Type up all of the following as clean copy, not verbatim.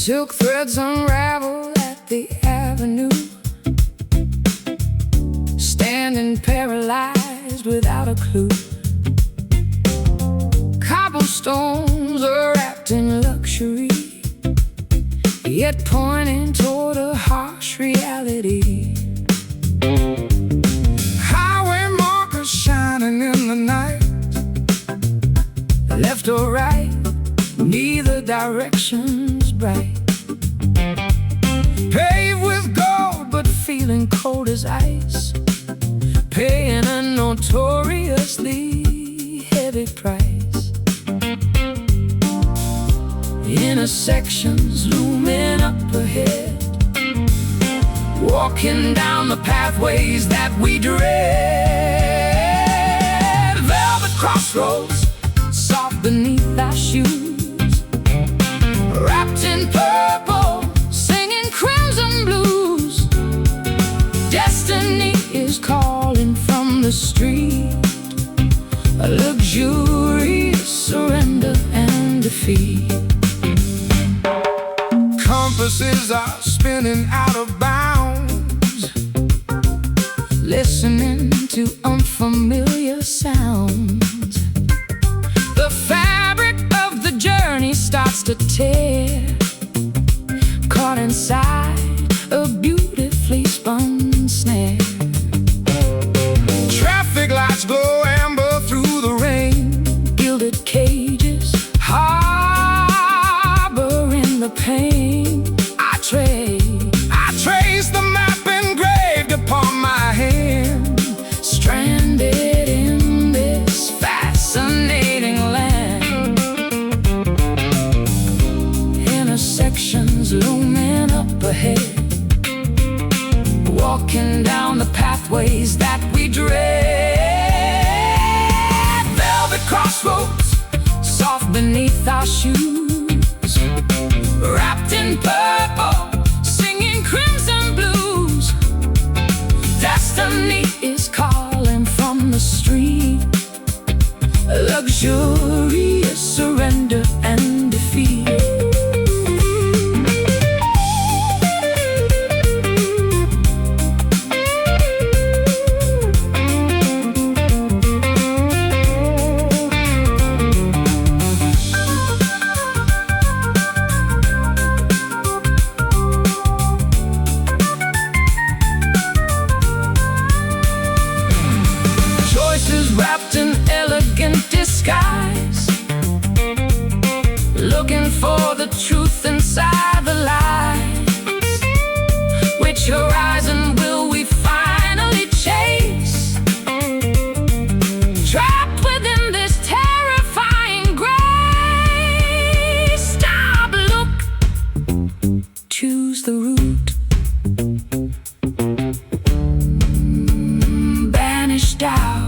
Silk threads unravel at the avenue, standing paralyzed without a clue. Cobblestones are wrapped in luxury, yet pointing toward a harsh reality. Highway markers shining in the night, left or right, neither direction's bright. Paved with gold but feeling cold as ice, paying a notoriously heavy price. Intersections looming up ahead, walking down the pathways that we dread. Velvet crossroads, soft beneath our shoes, wrapped in purple, singing crimson blues. Destiny is calling from the street, a luxurious surrender and defeat. Compasses are spinning out of bounds, listening to unfamiliar sounds. The fabric of the journey starts to tear, caught inside a beautifully spun snare. Traffic lights glow amber through the rain, gilded cages harboring the pain. I trace the map engraved upon my hand, stranded in this fascinating land. Intersections looming up ahead, walking down the pathways that we dread. Velvet crossroads, soft beneath our shoes, wrapped in purple, singing crimson blues. Destiny is calling from the street, luxurious surrender and defeat. Wrapped in elegant disguise, looking for the truth inside the lies. Which horizon will we finally chase? Trapped within this terrifying grace. Stop, look, choose the route, banish doubt.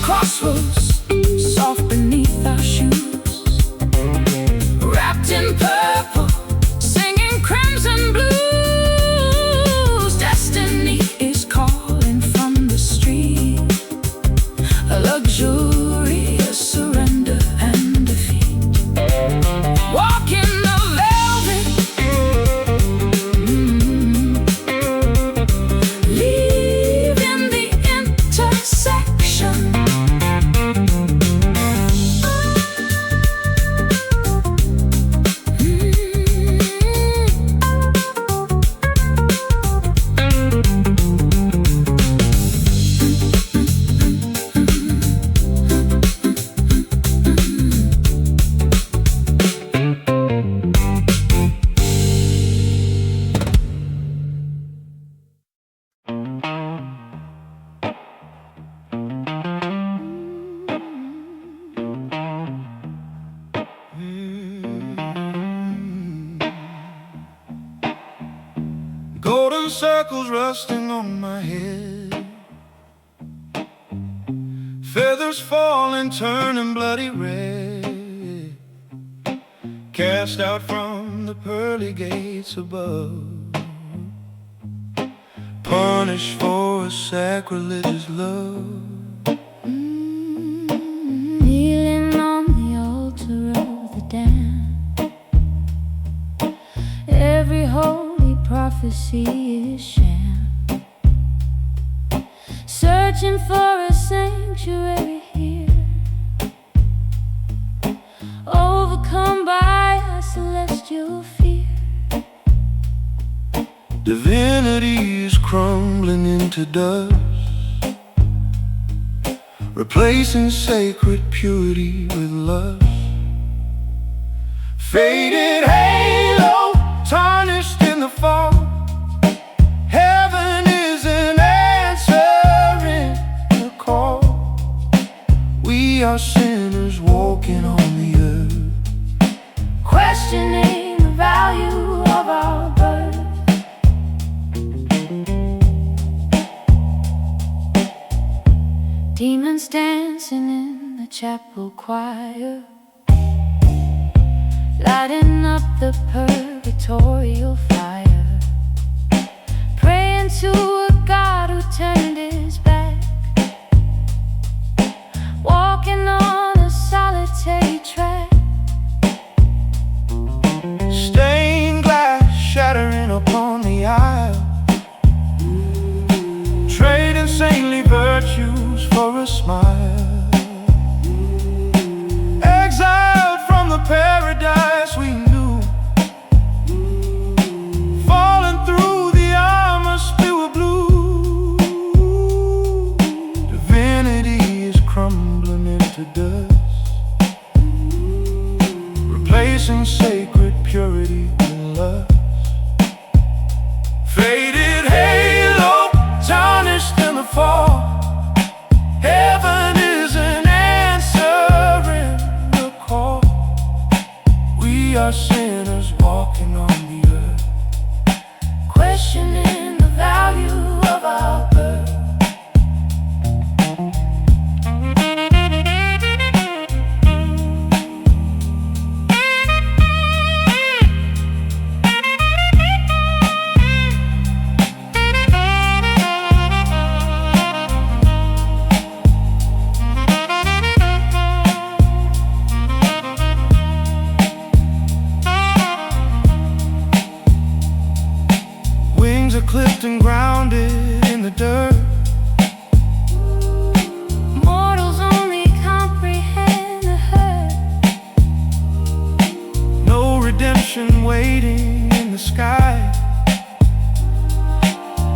Crossroads, soft beneath our shoes, wrapped in purple, singing crimson blues. Destiny is calling from the street, a luxurious surrender and defeat. Walking the velvet, leaving the intersection. Golden circles rusting on my head, feathers falling, turning bloody red, cast out from the pearly gates above, punished for a sacrilegious love. Kneeling on the altar of the dance, see is sham. Searching for a sanctuary here, overcome by a celestial fear. Divinity is crumbling into dust, replacing sacred purity with lust. Faded halo, tarnished in the fall. Heaven isn't answering the call. We are sinners walking on the earth, questioning the value of our birth. Demons dancing in the chapel choir, lighting up the purgatorial fire, praying to a God who turned his back, walking on a solitary track. stained glass shattering upon the aisle, trading saintly virtues for a smile. Exiled from the paradise we knew, falling through the armor spew of blue. Divinity is crumbling into dust, replacing sacred purity with lust. Faded halo, tarnished in the fall. Heaven isn't answering the call. We are sinners walking on the earth, Questioning the value of our birth. wings are clipped and grounded in the dirt. Mortals only comprehend the hurt. No redemption waiting in the sky,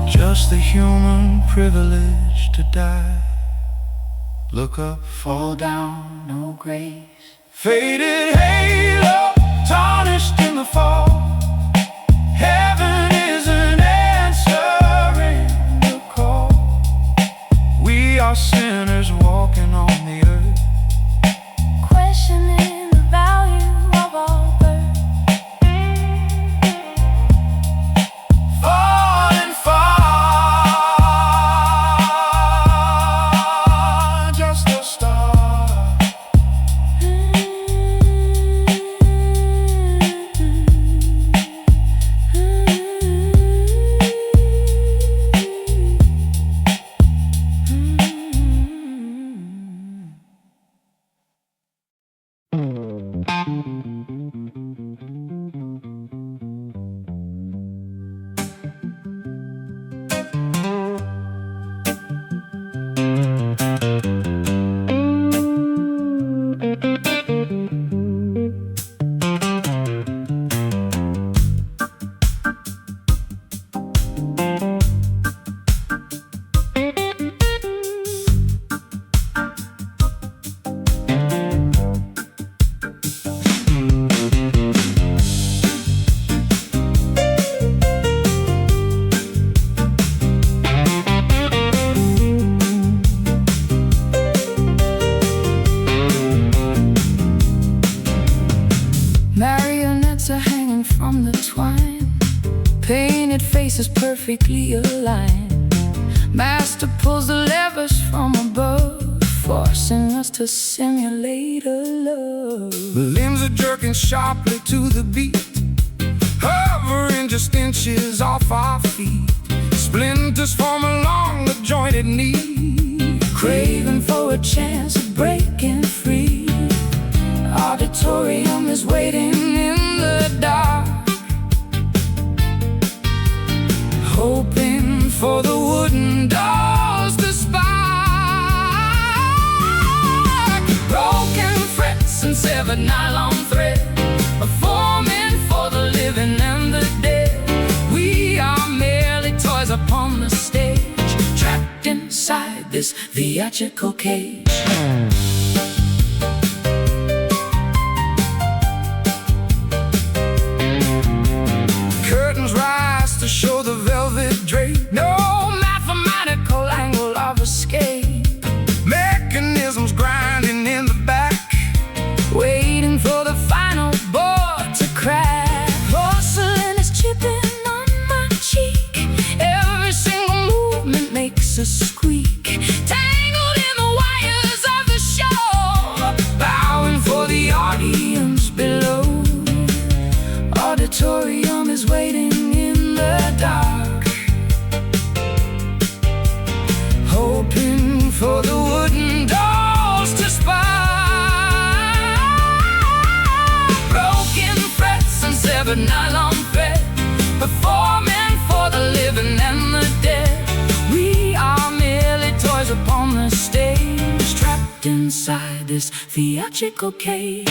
just the human privilege to die. Look up, fall down, no grace. Faded halo, tarnished in the fall. Heaven isn't answering the call. We are sinners walking on the earth, Questioning the value of our birth. falling far, just a star. Marionettes are hanging from the twine, painted faces perfectly aligned. Master pulls the levers from above, forcing us to simulate a love. The limbs are jerking sharply to the beat, hovering just inches off our feet. Splinters form along the jointed knee, Craving for a chance of breaking free. Auditorium is waiting in the dark. severed nylon thread, performing for the living and the dead. We are merely toys upon the stage, trapped inside this theatrical cage. Curtains rise to show the velvet drape, no mathematical angle of escape. Mechanisms grinding in the back, waiting for the final board to crack. Porcelain is chipping on my cheek, every single movement makes a squeak. Tangled in the wires of the show, bowing for the audience below. Auditorium is waiting in the dark, hoping for the wooden dolls to spark. Broken frets and severed nylon thread, performing for the living and the dead. We are merely toys upon the stage, trapped inside this theatrical cage.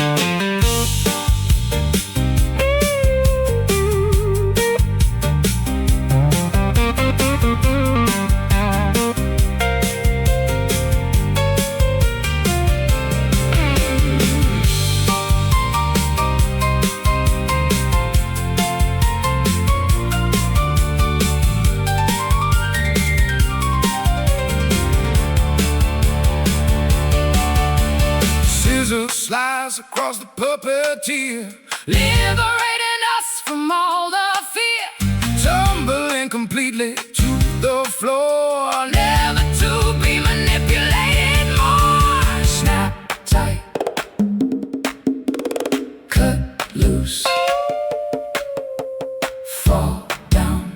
Slice across the puppeteer, liberating us from all the fear. Tumbling completely to the floor, never to be manipulated more. Snap tight, cut loose, fall down.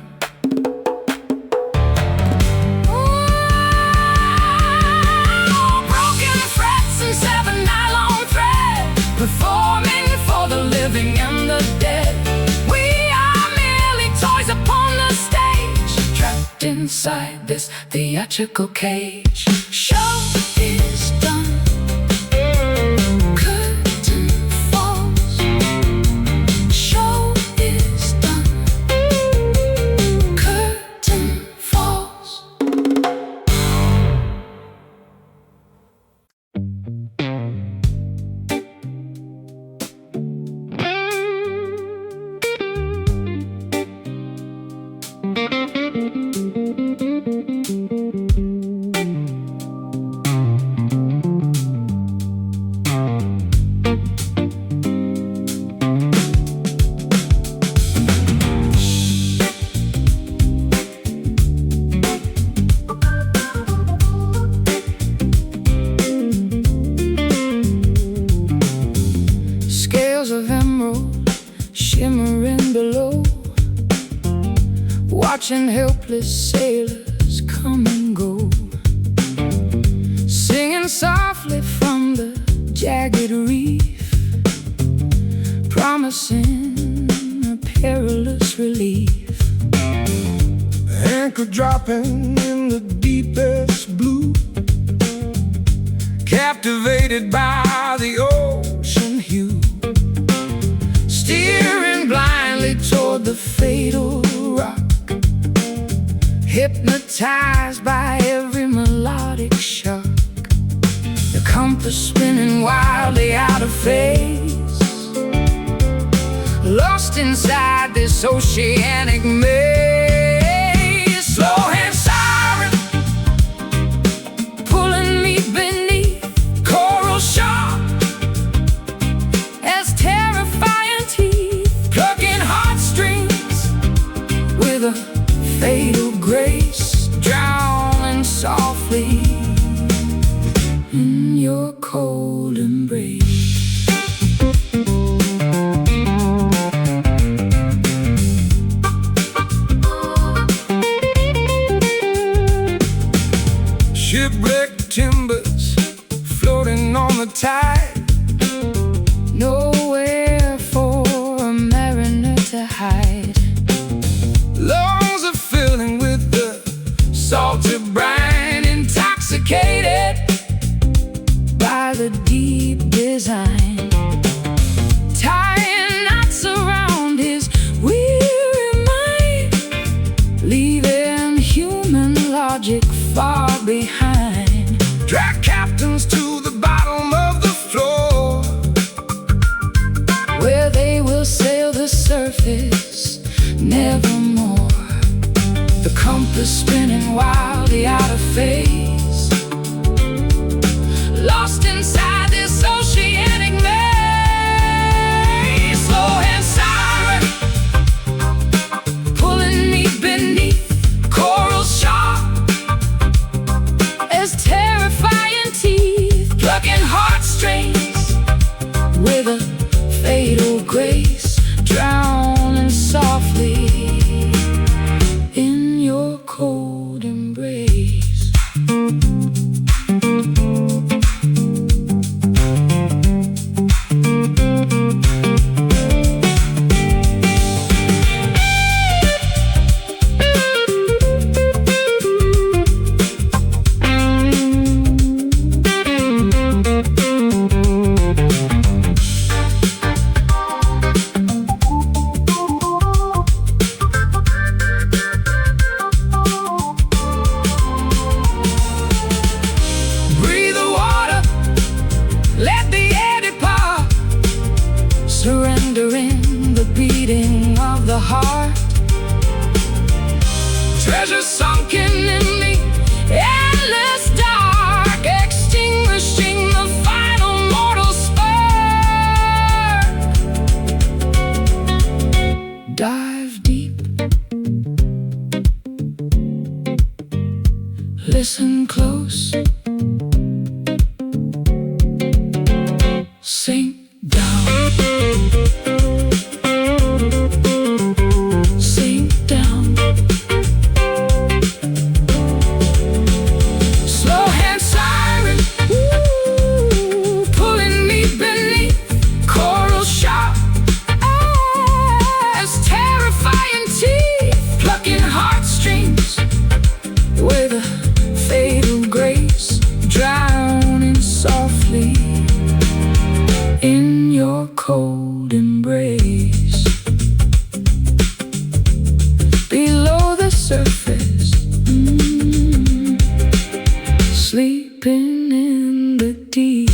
Broken frets and severed nylon thread, performing for the living and the dead. We are merely toys upon the stage, trapped inside this theatrical cage. Show is done, curtain falls. Show is done, curtain falls. Scales of emerald shimmering below, watching helpless sailors come and go, singing softly from the jagged reef, promising a perilous relief. Anchor dropping in the deepest blue, captivated by the ocean hue, steering blindly toward the fatal rock, hypnotized by every melodic shock. The compass spinning wildly out of phase, lost inside this oceanic maze. Slow hand siren pulling me beneath coral sharp as terrifying teeth, plucking heartstrings with a fatal grace, drowning softly in your cold embrace. Shipwrecked timbers floating on the tide, nowhere for a mariner to hide. Lungs are filling with the salty brine, intoxicated by the deep design. heart. Treasure sunken in the endless dark, extinguishing the final mortal spark. Dive deep, listen close, sink down, sink down. Slow hand siren, ooh, pulling me beneath coral sharp as terrifying teeth, plucking heartstrings with a fatal grace, drowning softly in your cold embrace. Below the surface, sleeping in the deep.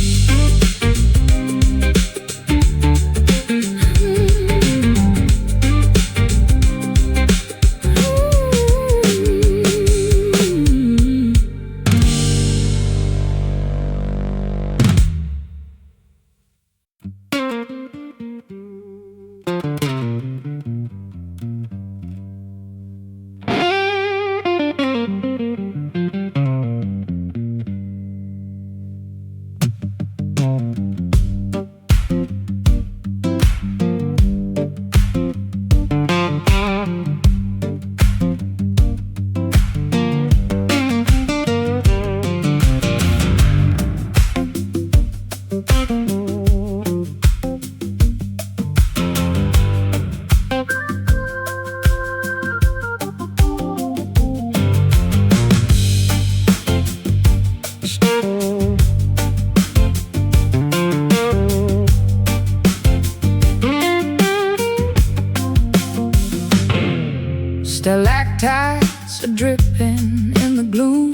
Stalactites are dripping in the gloom,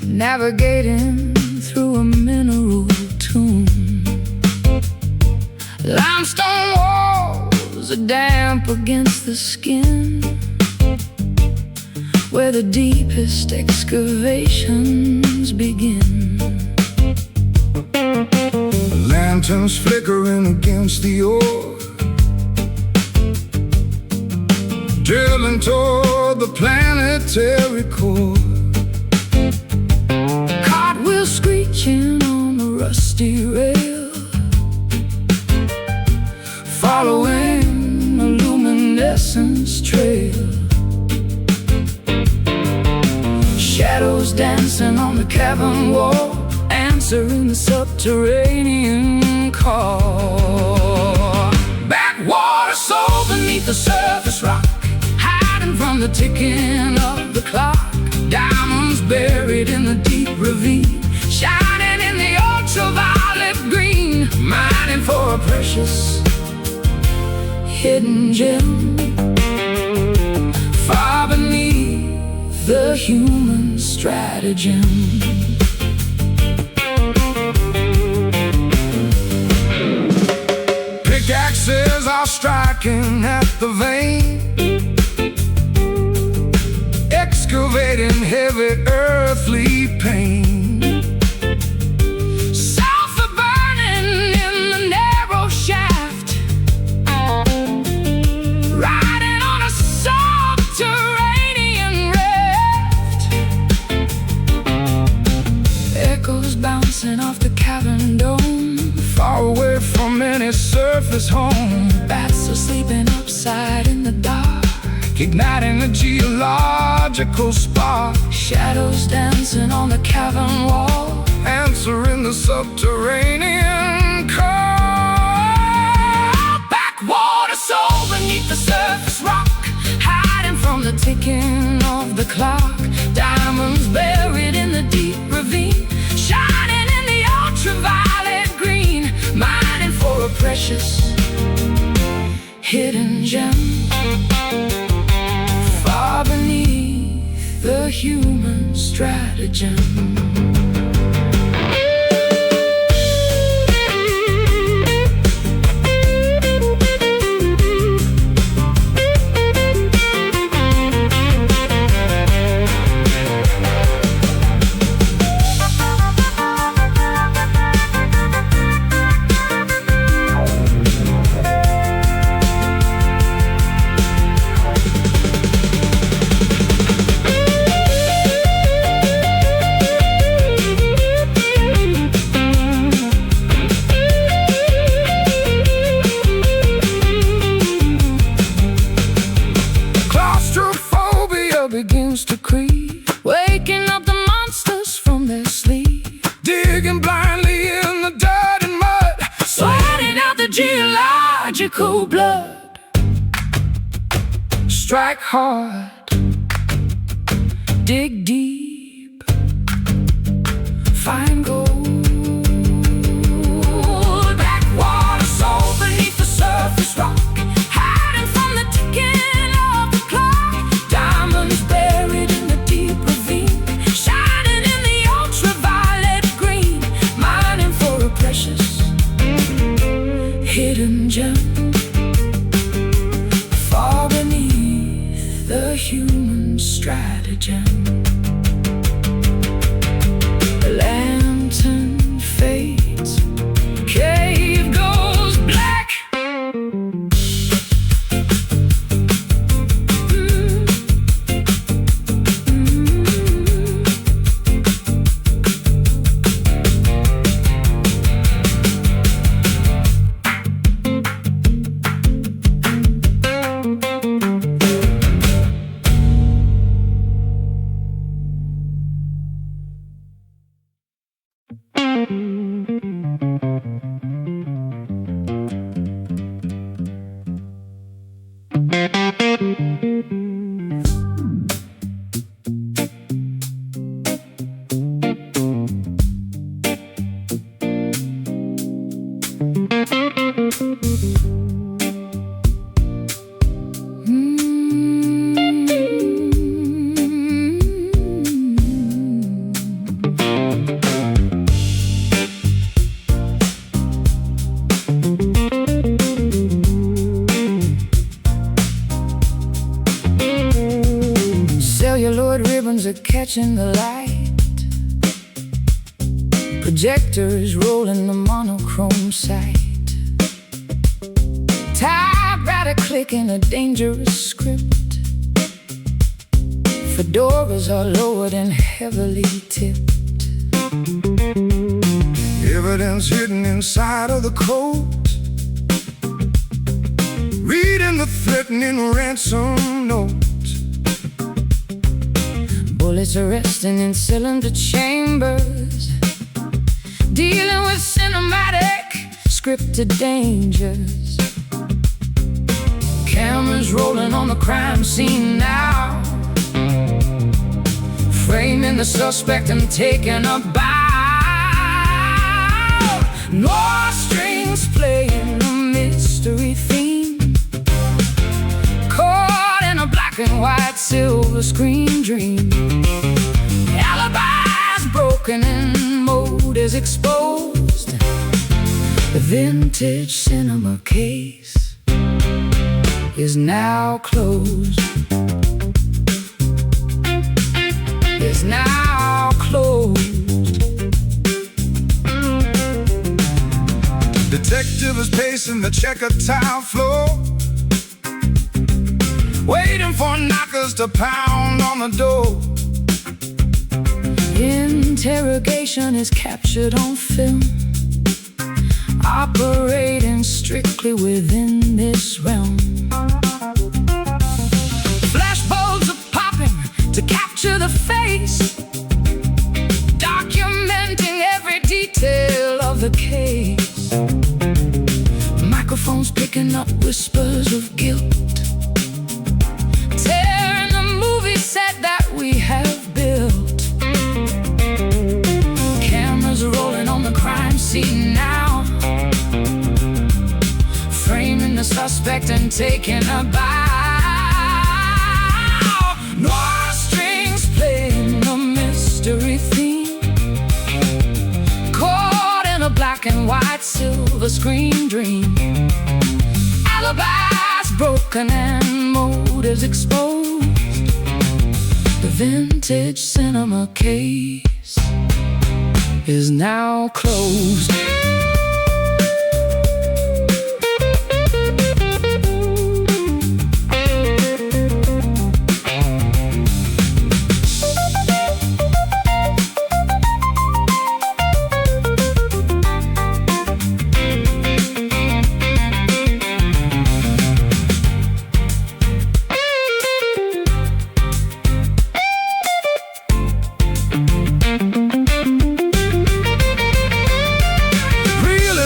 navigating through a mineral tomb. Limestone walls are damp against the skin, where the deepest excavations begin. Lanterns flickering against the ore, drilling toward the planetary core. Cartwheel screeching on the rusty rail, following a luminescence trail. Shadows dancing on the cavern wall, answering the subterranean call. Backwater soul beneath the surface rock, hiding from the ticking of the clock. Diamonds buried in the deep ravine, shining in the ultraviolet green, mining for a precious hidden gem, far beneath the human stratagem. Pickaxes are striking at the vein, excavating heavy earthly pain. Sulfur burning in the narrow shaft, riding on a subterranean raft. Echoes bouncing off the cavern dome, Far away from any surface home. bats are sleeping upside in the dark, Igniting a geological spark, shadows dancing on the cavern wall, answering the subterranean call. backwater soul beneath the surface rock, hiding from the ticking of the clock. Diamonds buried in the deep ravine, shining in the ultraviolet green, mining for a precious hidden gem, far beneath the human stratagem. Logical blood, strike hard, dig deep, find gold. Backwater soul beneath the surface rock, hiding from the ticking of the clock. Diamonds buried in the deep ravine, shining in the ultraviolet green, mining for a precious hidden gem, far beneath the human stratagem. The lantern fades, cave goes black. Celluloid ribbons are catching the light, projectors rolling the monochrome sight. Typewriter clicking a dangerous script, fedoras are lowered and heavily tipped. Evidence hidden inside of the coat, reading the threatening ransom note. Bullets are resting in cylinder chambers, dealing with cinematic, scripted dangers. Cameras rolling on the crime scene now, framing the suspect and taking a bow. No strings playing a mystery theme, caught in a black and white silver screen dream. Alibis broken and motives exposed. The vintage cinema case is now closed. Is now closed. Detective is pacing the checkered tile floor, waiting for knockers to pound on the door. Interrogation is captured on film, operating strictly within this realm. Flashbulbs are popping to capture the face, documenting every detail of the case. Microphones picking up whispers of guilt, tearing the movie set that we have built. Cameras rolling on the crime scene now, framing the suspect and taking a bow. Noir strings playing a mystery theme, caught in a black and white silver screen dream. Alibis broken and motives exposed. The vintage cinema case is now closed.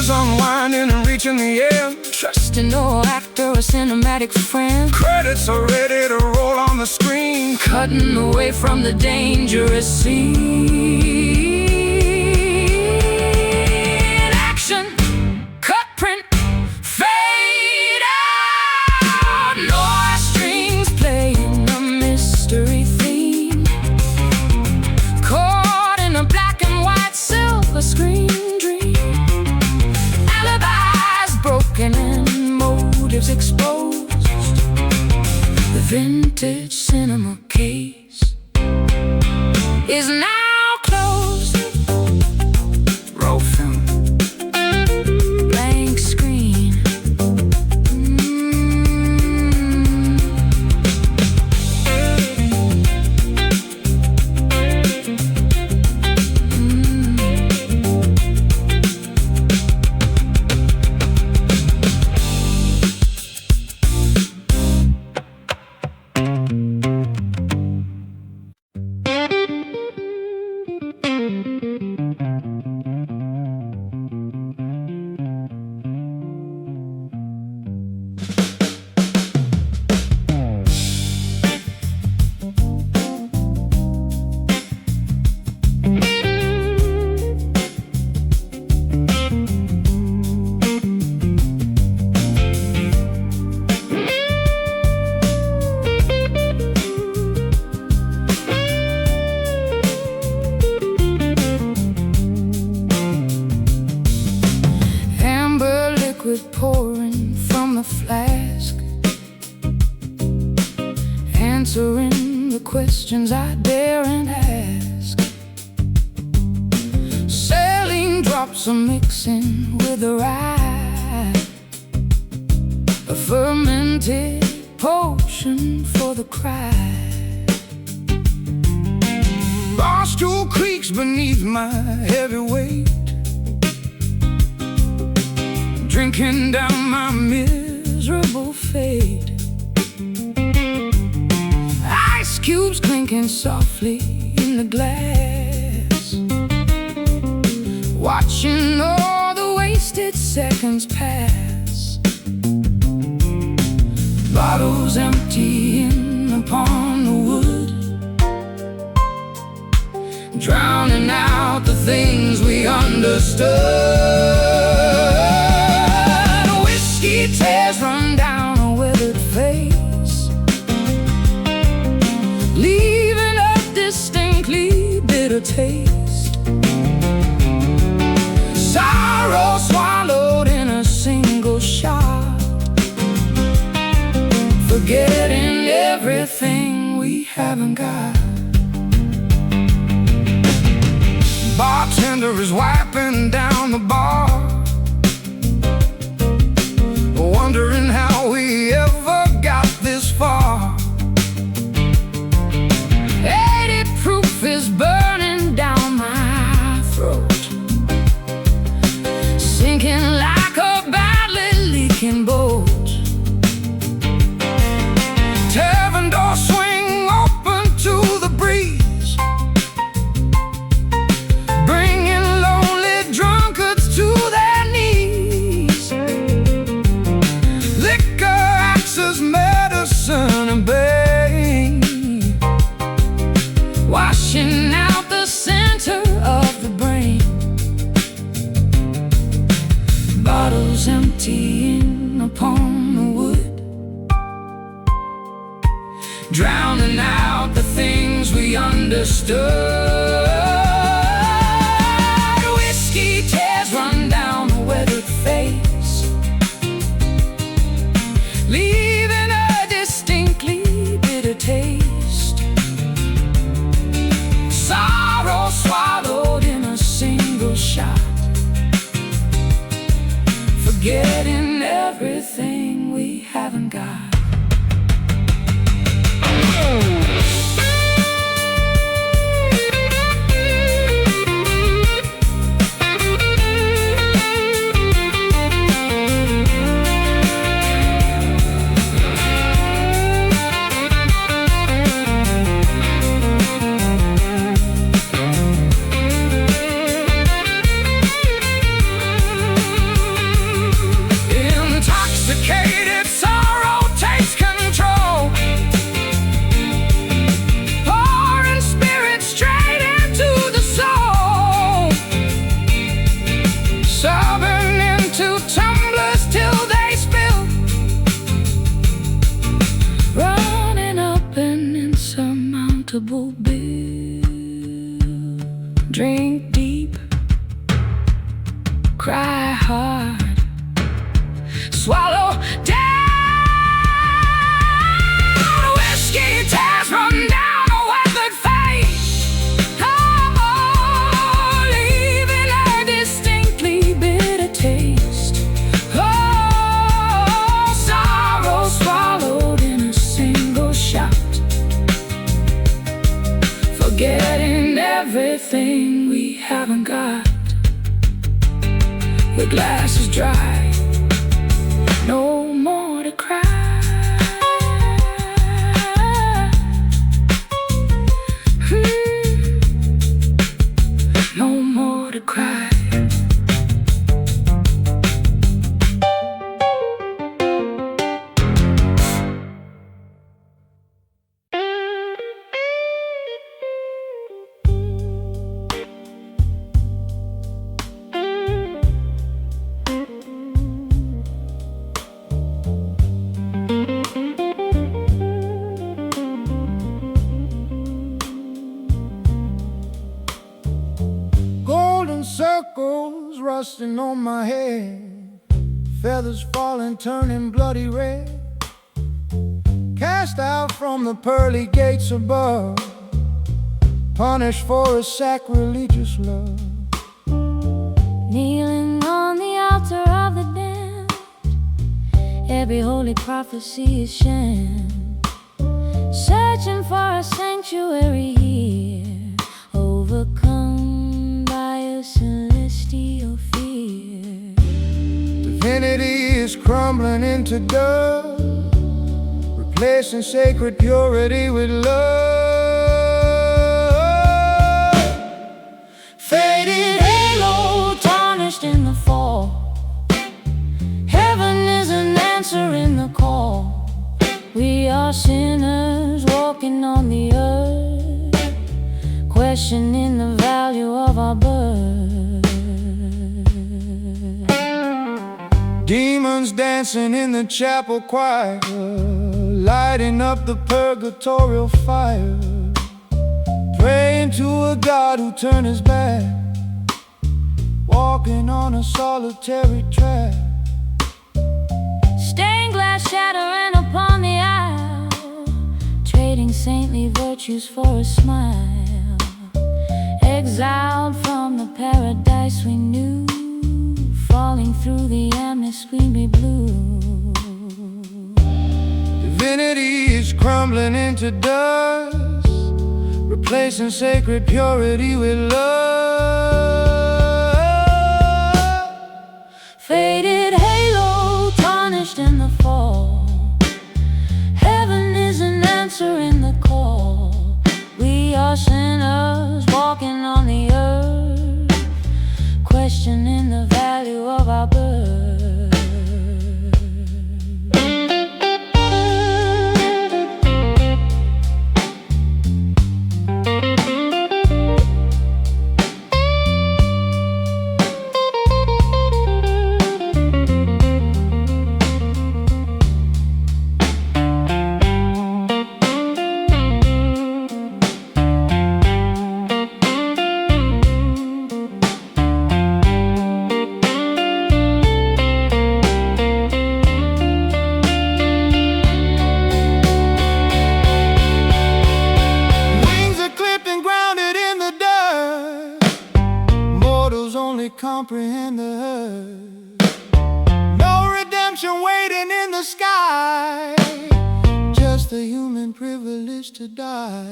Unwinding and reaching the end, trusting no actor or cinematic friend. Credits are ready to roll on the screen, Cutting away from the dangerous scene. Action, cut, print, fade out. Noise strings playing a mystery theme, caught in a black and white silver screen dream. Alibis broken and motives exposed. The vintage cinema case is now closed. roll film. Blank screen. Amber liquid pouring from the flask, answering the questions I daren't ask. Saline drops are mixing with the rye, a fermented potion for the cry. Barstool creaks beneath my heavy weight, drinking down my miserable fate. Ice cubes clinking softly in the glass, watching all the wasted seconds pass. Bottles emptying upon the wood, drowning out the things we understood. Whiskey tears run down a weathered face, leaving a distinctly bitter taste. Sorrow swallowed in a single shot, forgetting everything we haven't got. Bartender is wiping down the bar, wondering how we ever got this far. 80 proof is burning down my throat, sinking like a badly leaking boat. Tavern door swing open to the breeze, bringing lonely drunkards to their knees. Liquor acts as medicine and bane, washing out the center of the brain. Bottles emptying upon the wood, drowning out the things we understood. Whiskey tears run down a weathered face, leaving a distinctly bitter taste. Sorrow swallowed in a single shot, forgetting everything we haven't got. In insurmountable bill. Drink deep, cry hard, swallow down. Whiskey tears run down a weathered face, oh, leaving a distinctly bitter taste. Oh, sorrow swallowed in a single shot, forgetting everything we haven't got. The glass is dry, no more to cry. No more to cry. Circles rusting on my head, feathers falling, turning bloody red. Cast out from the pearly gates above, punished for a sacrilegious love. Kneeling on the altar of the damned, every holy prophecy is sham. Searching for a sanctuary here, overcome by a celestial fear. Divinity is crumbling into dust, replacing sacred purity with love. Faded halo, tarnished in the fall. Heaven is an answer in the call. We are sinners walking on the earth, questioning the value of our birth. Demons dancing in the chapel choir, lighting up the purgatorial fire, praying to a God who turned his back, walking on a solitary track. Stained glass shattering upon the aisle, trading saintly virtues for a smile. Exiled from the paradise we knew, falling through the amnesty blue. Divinity is crumbling into dust, replacing sacred purity with love. Faded halo, tarnished in the fall. Heaven is an answer in the call. We are sinners walking on the earth, questioning the value of our birth. Comprehend the hurt, no redemption waiting in the sky, just the human privilege to die.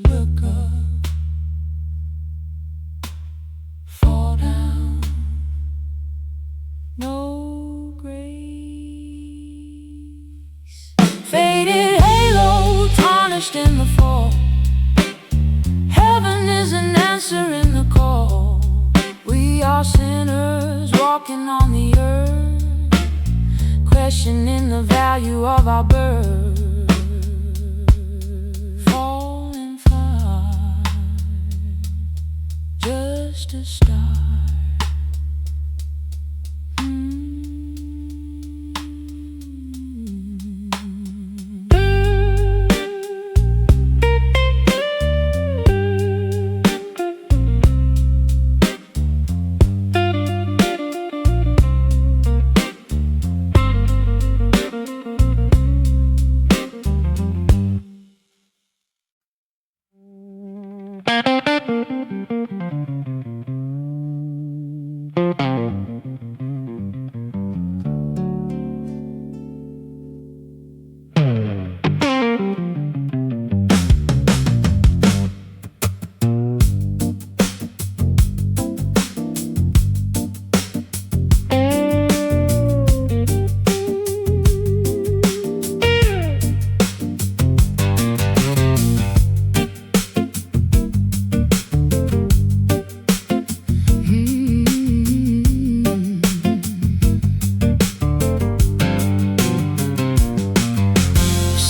Look up, fall down, no grace. Faded halo, tarnished in the fall. Heaven is an answer in the call. We are sinners walking on the earth, questioning the value of our birth. Falling far, just a start.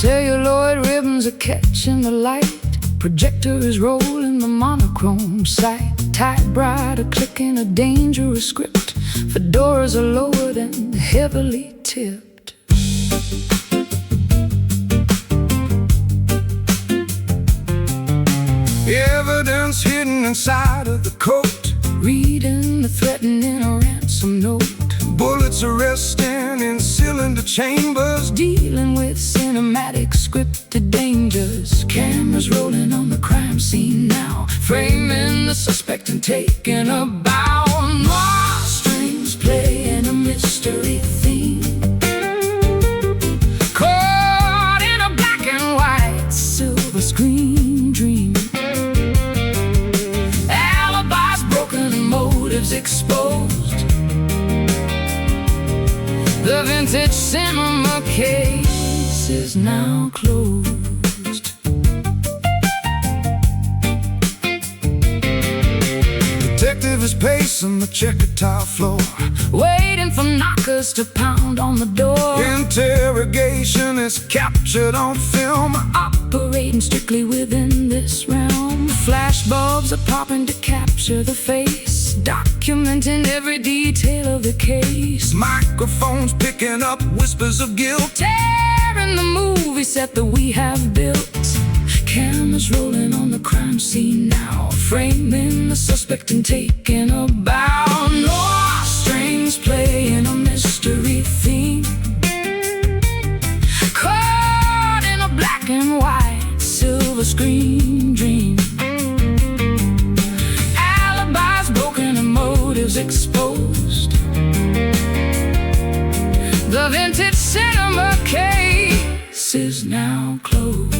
Celluloid ribbons are catching the light. Projector is rolling the monochrome sight. Typewriter clicking a dangerous script. Fedoras are lowered and heavily tipped. Evidence hidden inside of the coat. Reading the threatening a ransom note. Bullets arresting in cylinder chambers. Dealing with cinematic scripted dangers. Cameras rolling on the crime scene now. Framing the suspect and taking a bow. More strings playing a mystery theme. Caught in a black and white silver screen dream. Alibis broken and motives exposed. The vintage cinema case is now closed. Detective is pacing the checkered tile floor, waiting for knockers to pound on the door. Interrogation is captured on film. Operating strictly within this realm. Flashbulbs are popping to capture the face, documenting every detail of the case. Microphones picking up whispers of guilt. Tearing the movie set that we have built. Cameras rolling on the crime scene now. Framing the suspect and taking a bow. No strings playing a mystery theme. Caught in a black and white silver screen dream. Alibis broken and motives exposed. The vintage cinema case is now closed.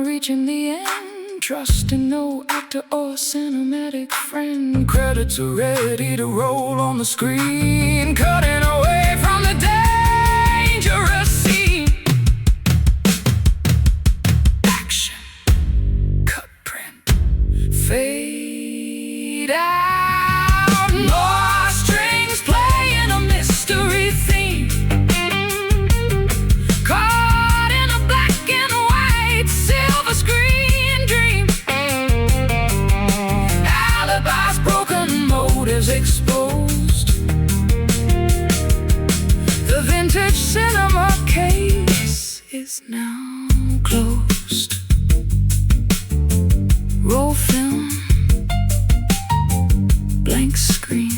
Reaching the end, trusting no actor or cinematic friend. Credits are ready to roll on the screen, cutting away from the dangerous scene. Action, cut print, fade out. More strings playing a mystery theme. Exposed. The vintage cinema case is now closed. Roll film, blank screen.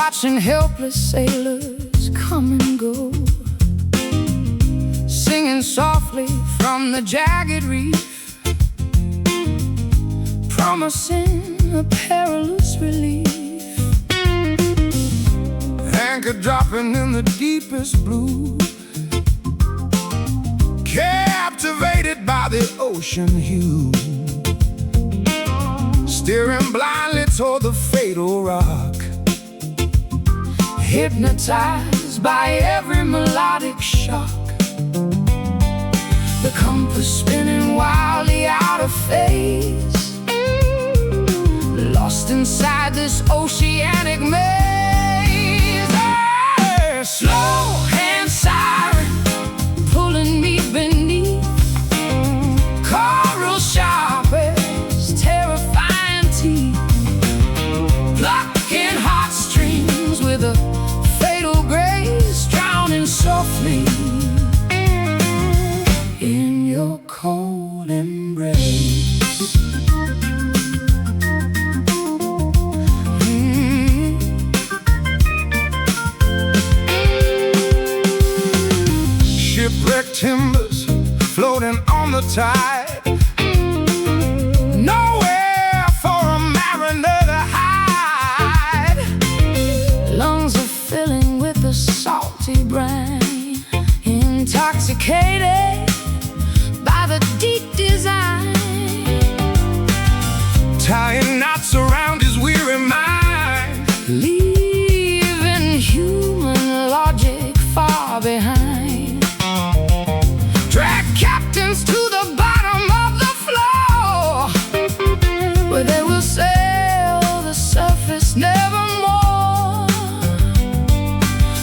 watching helpless sailors come and go, singing softly from the jagged reef, promising a perilous relief. Anchor dropping in the deepest blue, captivated by the ocean hue, steering blindly toward the fatal rock, hypnotized by every melodic shock, the compass spinning wildly out of phase, lost inside this oceanic maze. Slow hand siren pulling me beneath, coral sharp as terrifying teeth, plucking heartstrings with a fatal grace, drowning softly in your cold embrace. Shipwrecked timbers floating on the tide, nowhere for a mariner to hide. Lungs are filling with the salty brine, intoxicated by the deep design, tying knots around his weary mind, leaving human logic far behind. drag captains to the bottom of the floor, where they will sail the surface nevermore,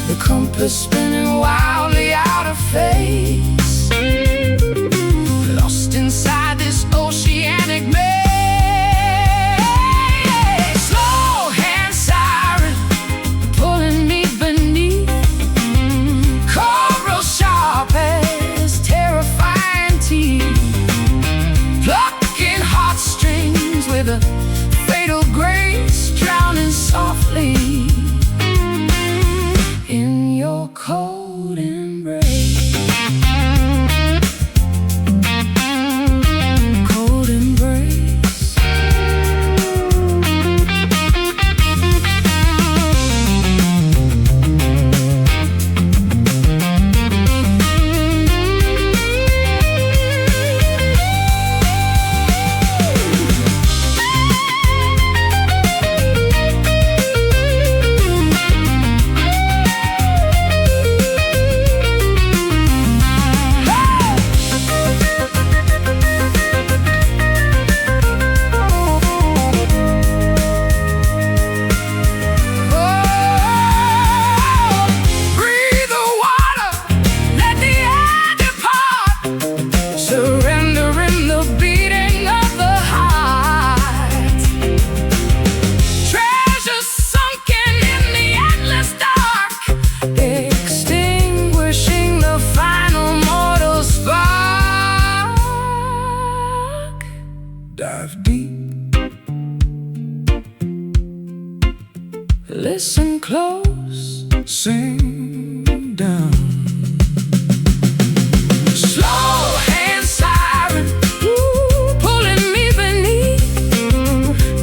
the compass spinning wildly out of phase, lost inside this oceanic maze. Slow hand siren pulling me beneath, coral sharp as terrifying teeth, plucking heartstrings with a fatal grace, drowning softly in your cold embrace. Cold embrace. Breathe the water, let the air depart, surrendering the beating of the heart. Treasure sunken in the endless dark, extinguishing the final mortal spark. dive deep, Listen close, sing down. slow hand siren, pulling me beneath,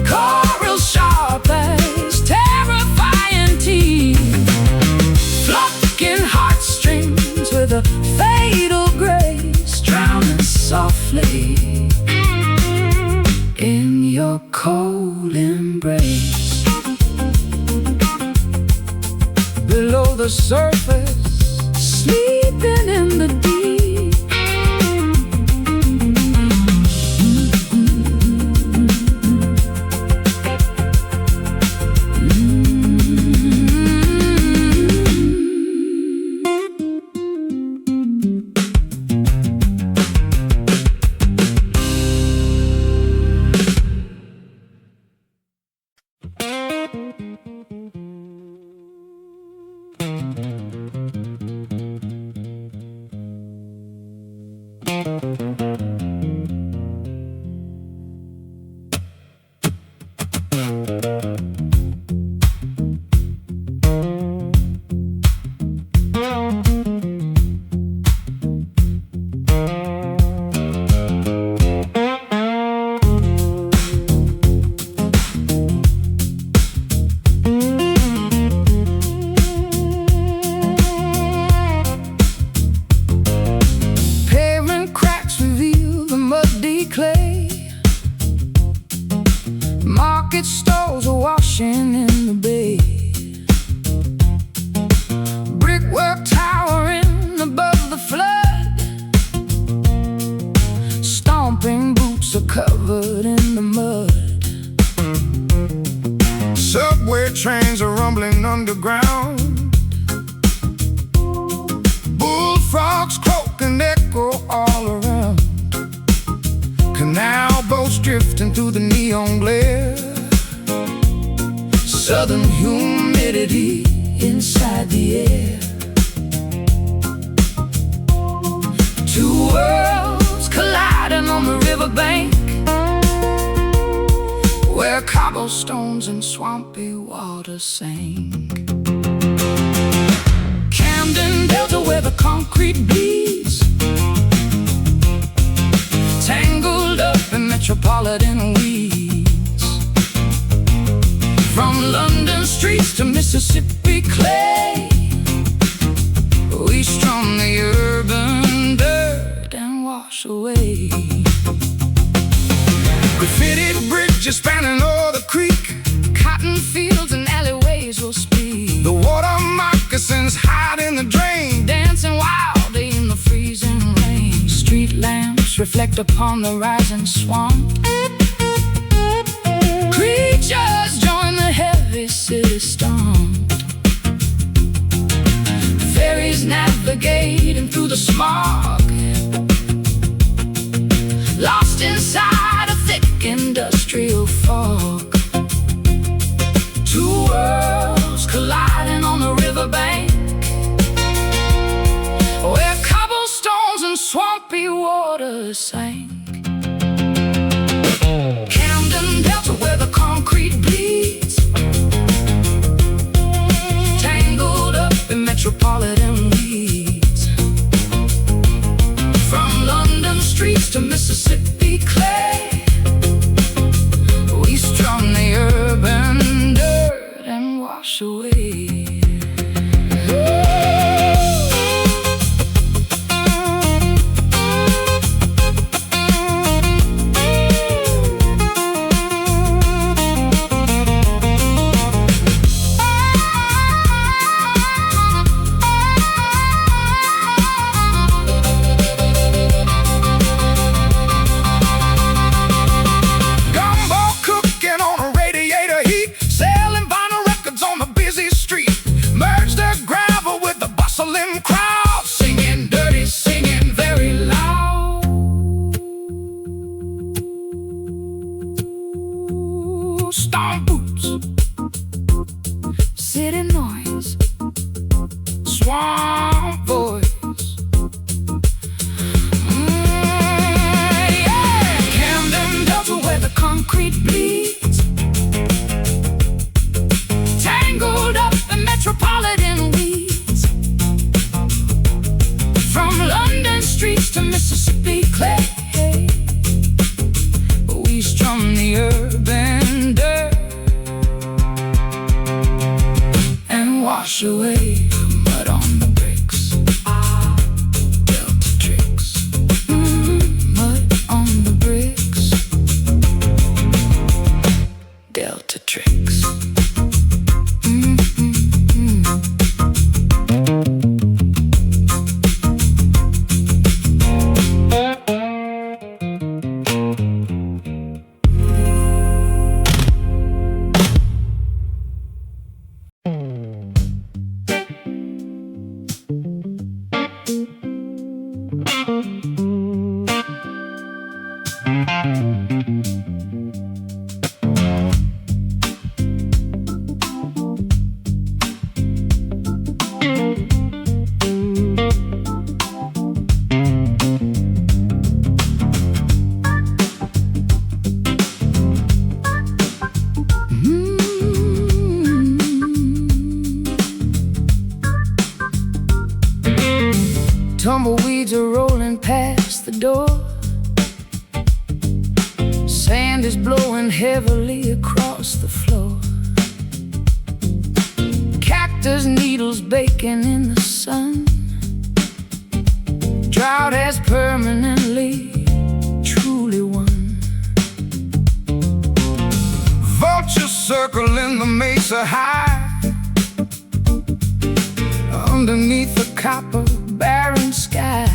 coral sharp as terrifying teeth, plucking heartstrings with a fatal grace, drowning softly in your cold embrace. Below the surface, sleeping in the deep, washing in the bay. Brickwork towering above the flood. Stomping boots are covered in the mud. Subway trains are rumbling underground. Bullfrogs croak and echo all around. Canal boats drifting through the neon glare. Southern humidity inside the air. Two worlds colliding on the riverbank, where cobblestones and swampy water sank. Camden Delta, where the concrete bleeds, tangled up in metropolitan weeds. From London streets to Mississippi clay, we strum the urban dirt and wash away. Graffitied bridges spanning o'er the creek, cotton fields and alleyways will speak. The water moccasins hide in the drain, dancing wildly in the freezing rain. Street lamps reflect upon the rising swamp. Creatures join the heavy city stomp. Ferries navigating through the smog, lost inside a thick industrial fog. Two worlds colliding on the riverbank, where cobblestones and swampy waters sank. Camden Delta, where the concrete bleeds, tangled up in metropolitan weeds. From London streets to Mississippi clay, we strum the urban dirt and wash away. Stomp boots, city noise, swamp voice. Yeah. Camden Delta, where the concrete bleeds, tangled up in metropolitan weeds. From London streets to Mississippi clay, we strum the urban dirt and wash away mud on the bricks. Delta tricks. Mud on the bricks. Delta tricks. Tumbleweeds are rolling past the door. Sand is blowing heavily across the floor. Cactus needles baking in the sun. Drought has permanently, truly won. vultures circle in the mesa high. Underneath the copper barren sky,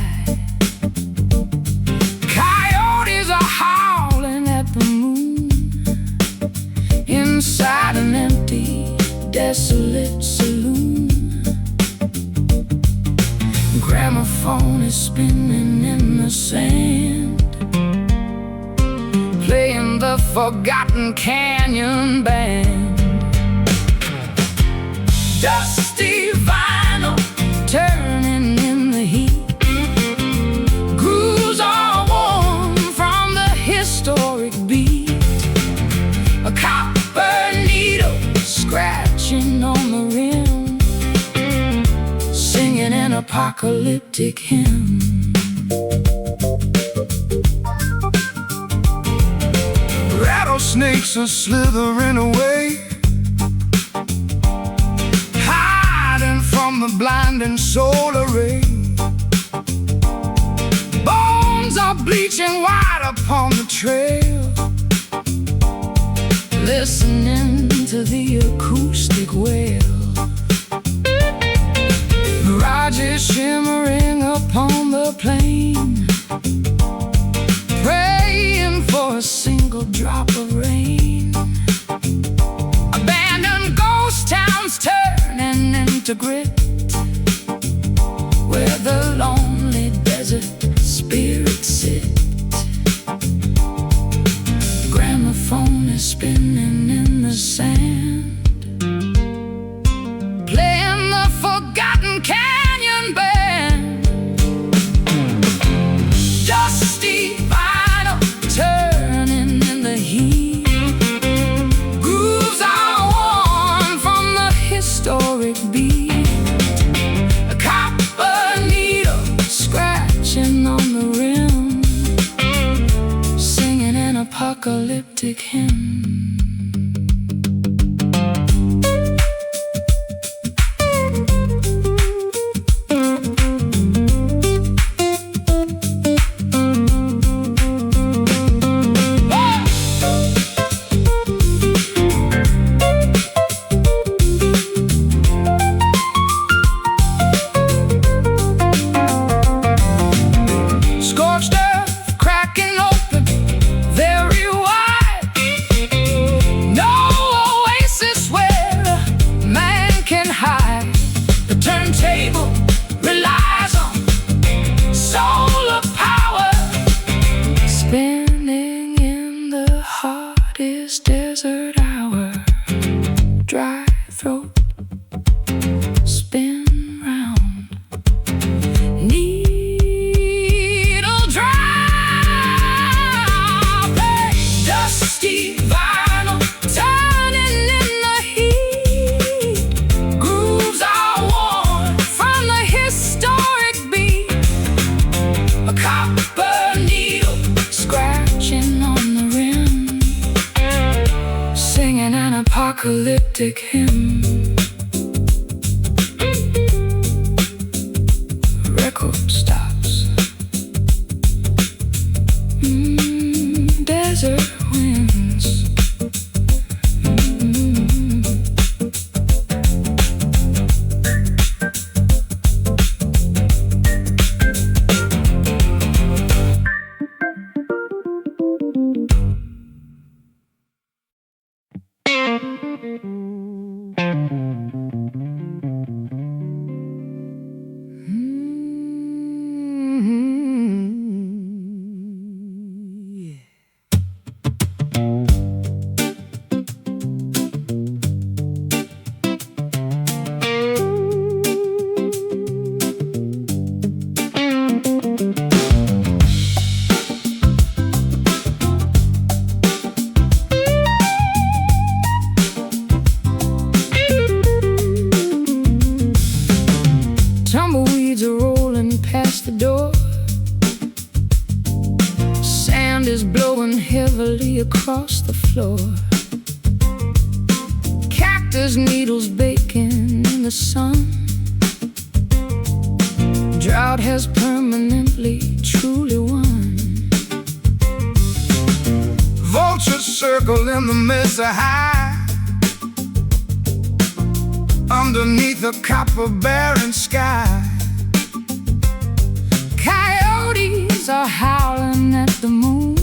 coyotes are howling at the moon. Inside an empty, desolate saloon, gramophone is spinning in the sand, playing the Forgotten Canyon Band. Dusty vinyl turning in the heat, grooves are worn from the historic beat. A copper needle scratching on the rim, singing an apocalyptic hymn. Rattlesnakes are slithering away, hiding from the blinding solar ray. Bones are bleaching white upon the trail, listening to the acoustic wail. Mirages shimmering upon the plain, praying for a single drop of rain. Abandoned ghost towns turning into grit, where the lonely desert spirits sit. Gramophone is spinning in the sand, playing the Forgotten Canyon Band. Dusty vinyl turning in the heat, grooves are worn from the historic beat. A copper needle scratching on the rim, singing an apocalyptic hymn. Scorched earth cracking open very wide, no oasis where man can hide. The turntable relies on solar power, spinning in the hottest desert hour. Dry throat, spin round, needle drop. Hey, dusty vinyl turning in the heat, grooves are worn from the historic beat. A copper needle scratching on the rim, singing an apocalyptic hymn. Record stops, desert winds. Tumbleweeds are rolling past the door, sand is blowing heavily across the floor. Cactus needles baking in the sun, drought has permanently truly won. Vultures circle in the mist high, underneath a copper-bearing sky. Coyotes are howling at the moon,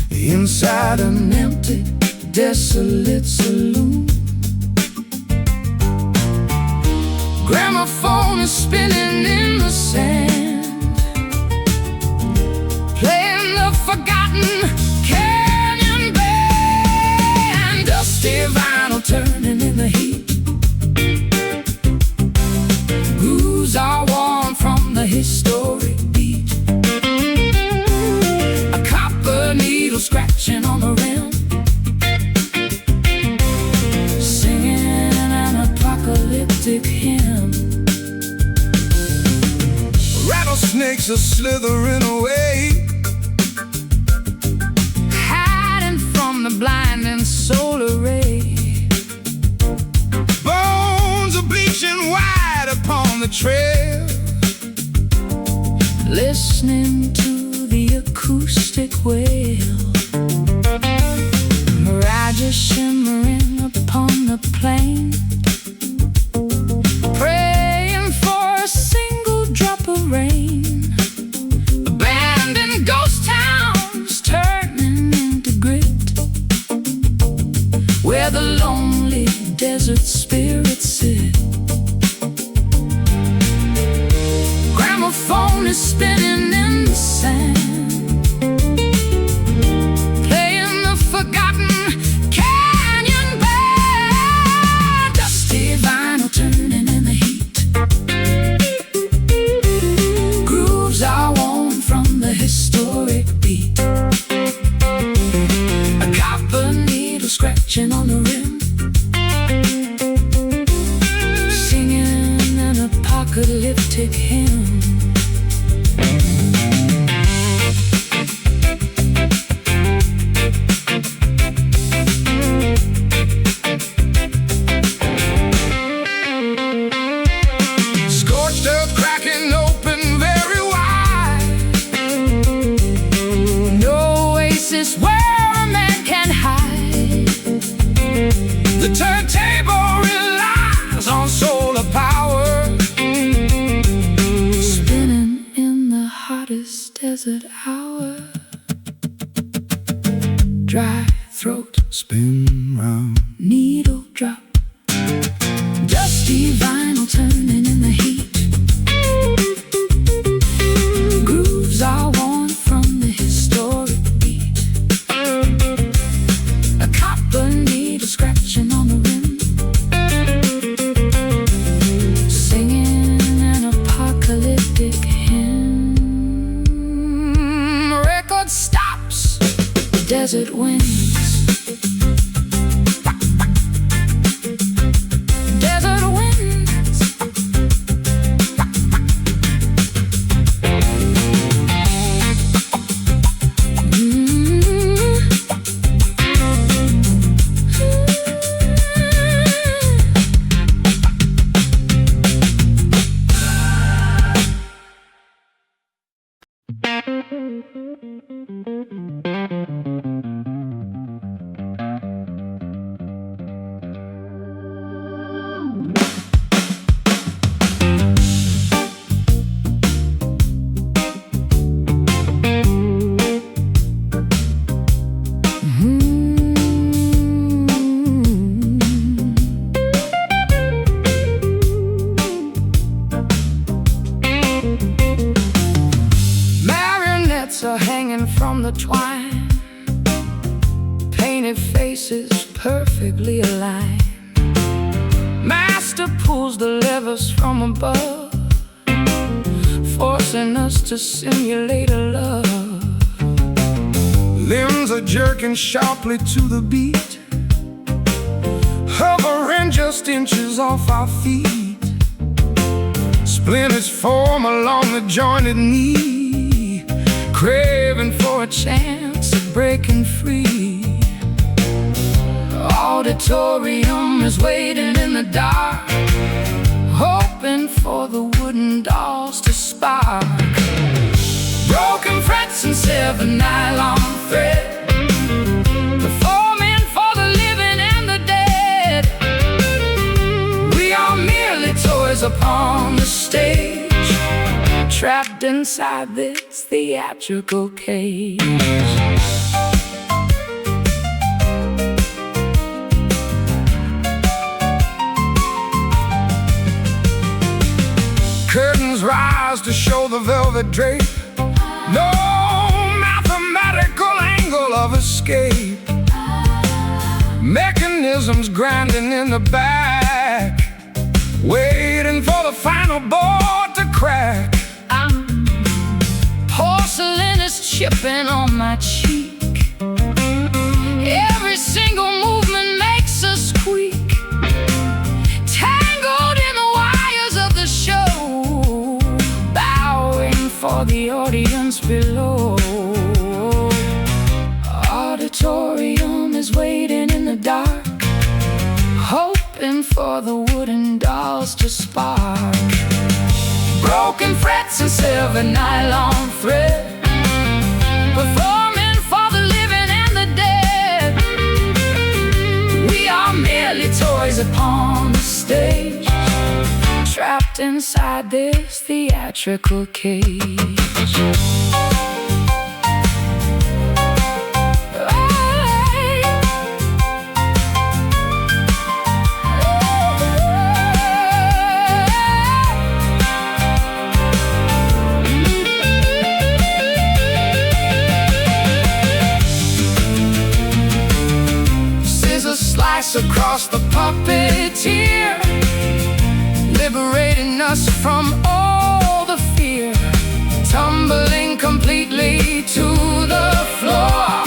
inside an empty, desolate saloon. Gramophone is spinning in the sand, playing the forgotten canyon band. Dusty vinyl turning in the heat, grooves are worn from the historic beat. A copper needle scratching on the rim, singing an apocalyptic hymn. Rattlesnakes are slithering away, hiding from the blinding solar ray. bones are bleaching white upon the trail. Listening to the acoustic wail, mirages shimmering upon the plain, praying for a single drop of rain. Abandoned ghost towns turning into grit, where the lonely desert spirits sit. Gramophone is spinning in the sand, playing the forgotten canyon band. Dusty vinyl turning in the heat, grooves are worn from the historic beat. A copper needle scratching on the rim, singing an apocalyptic hymn. Scorched earth cracking open very wide, No oasis where a man can hide. the turntable relies on solar power. Spinning in the hottest desert hour, dry throat, Spin round, needle drop. Dusty vinyl turning in the heat, grooves are worn from the historic beat. A copper needle scratching on the rim, singing an apocalyptic hymn. Record stops, desert winds, desert winds. Marionettes are hanging from the twine, painted faces perfectly aligned. Master pulls the levers from above, forcing us to simulate a love. limbs are jerking sharply to the beat, hovering just inches off our feet. Splinters form along the jointed knee, craving for a chance of breaking free. Auditorium is waiting in the dark, hoping for the wooden dolls to spark. Broken frets and severed nylon thread, toys upon the stage, trapped inside this theatrical cage. Curtains rise to show the velvet drape. No mathematical angle of escape. Mechanisms grinding in the back, waiting for the final board to crack. Porcelain is chipping on my cheek. Every single movement makes a squeak. Tangled in the wires of the show, bowing for the audience below. Auditorium is waiting in the dark, hoping for the wooden dolls to spark. Broken frets and silver nylon thread, performing for the living and the dead. We are merely toys upon the stage, trapped inside this theatrical cage. Across the puppeteer, liberating us from all the fear, tumbling completely to the floor,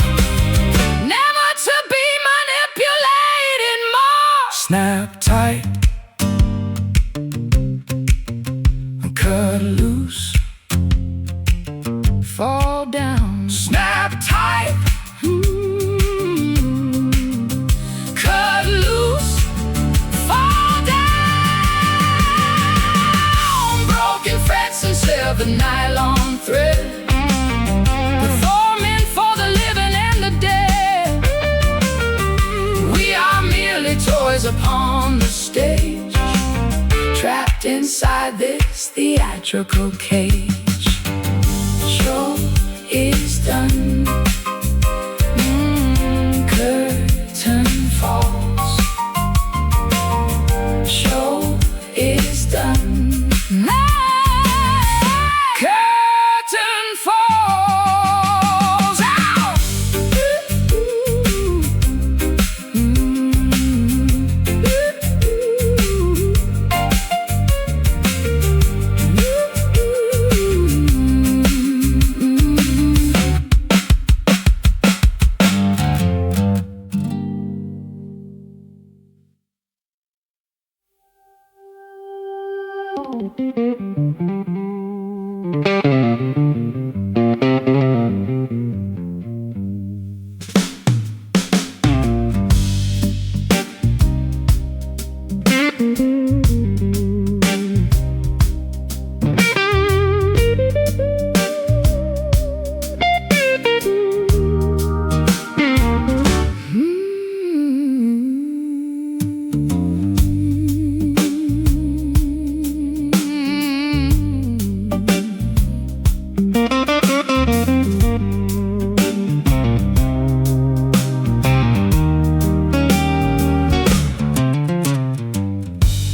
never to be manipulated more. Snap tight, cut loose, fall down. Snap tight, the nylon thread, performing for the living and the dead. We are merely toys upon the stage, trapped inside this theatrical cage. Show is done, curtain falls. Show is done.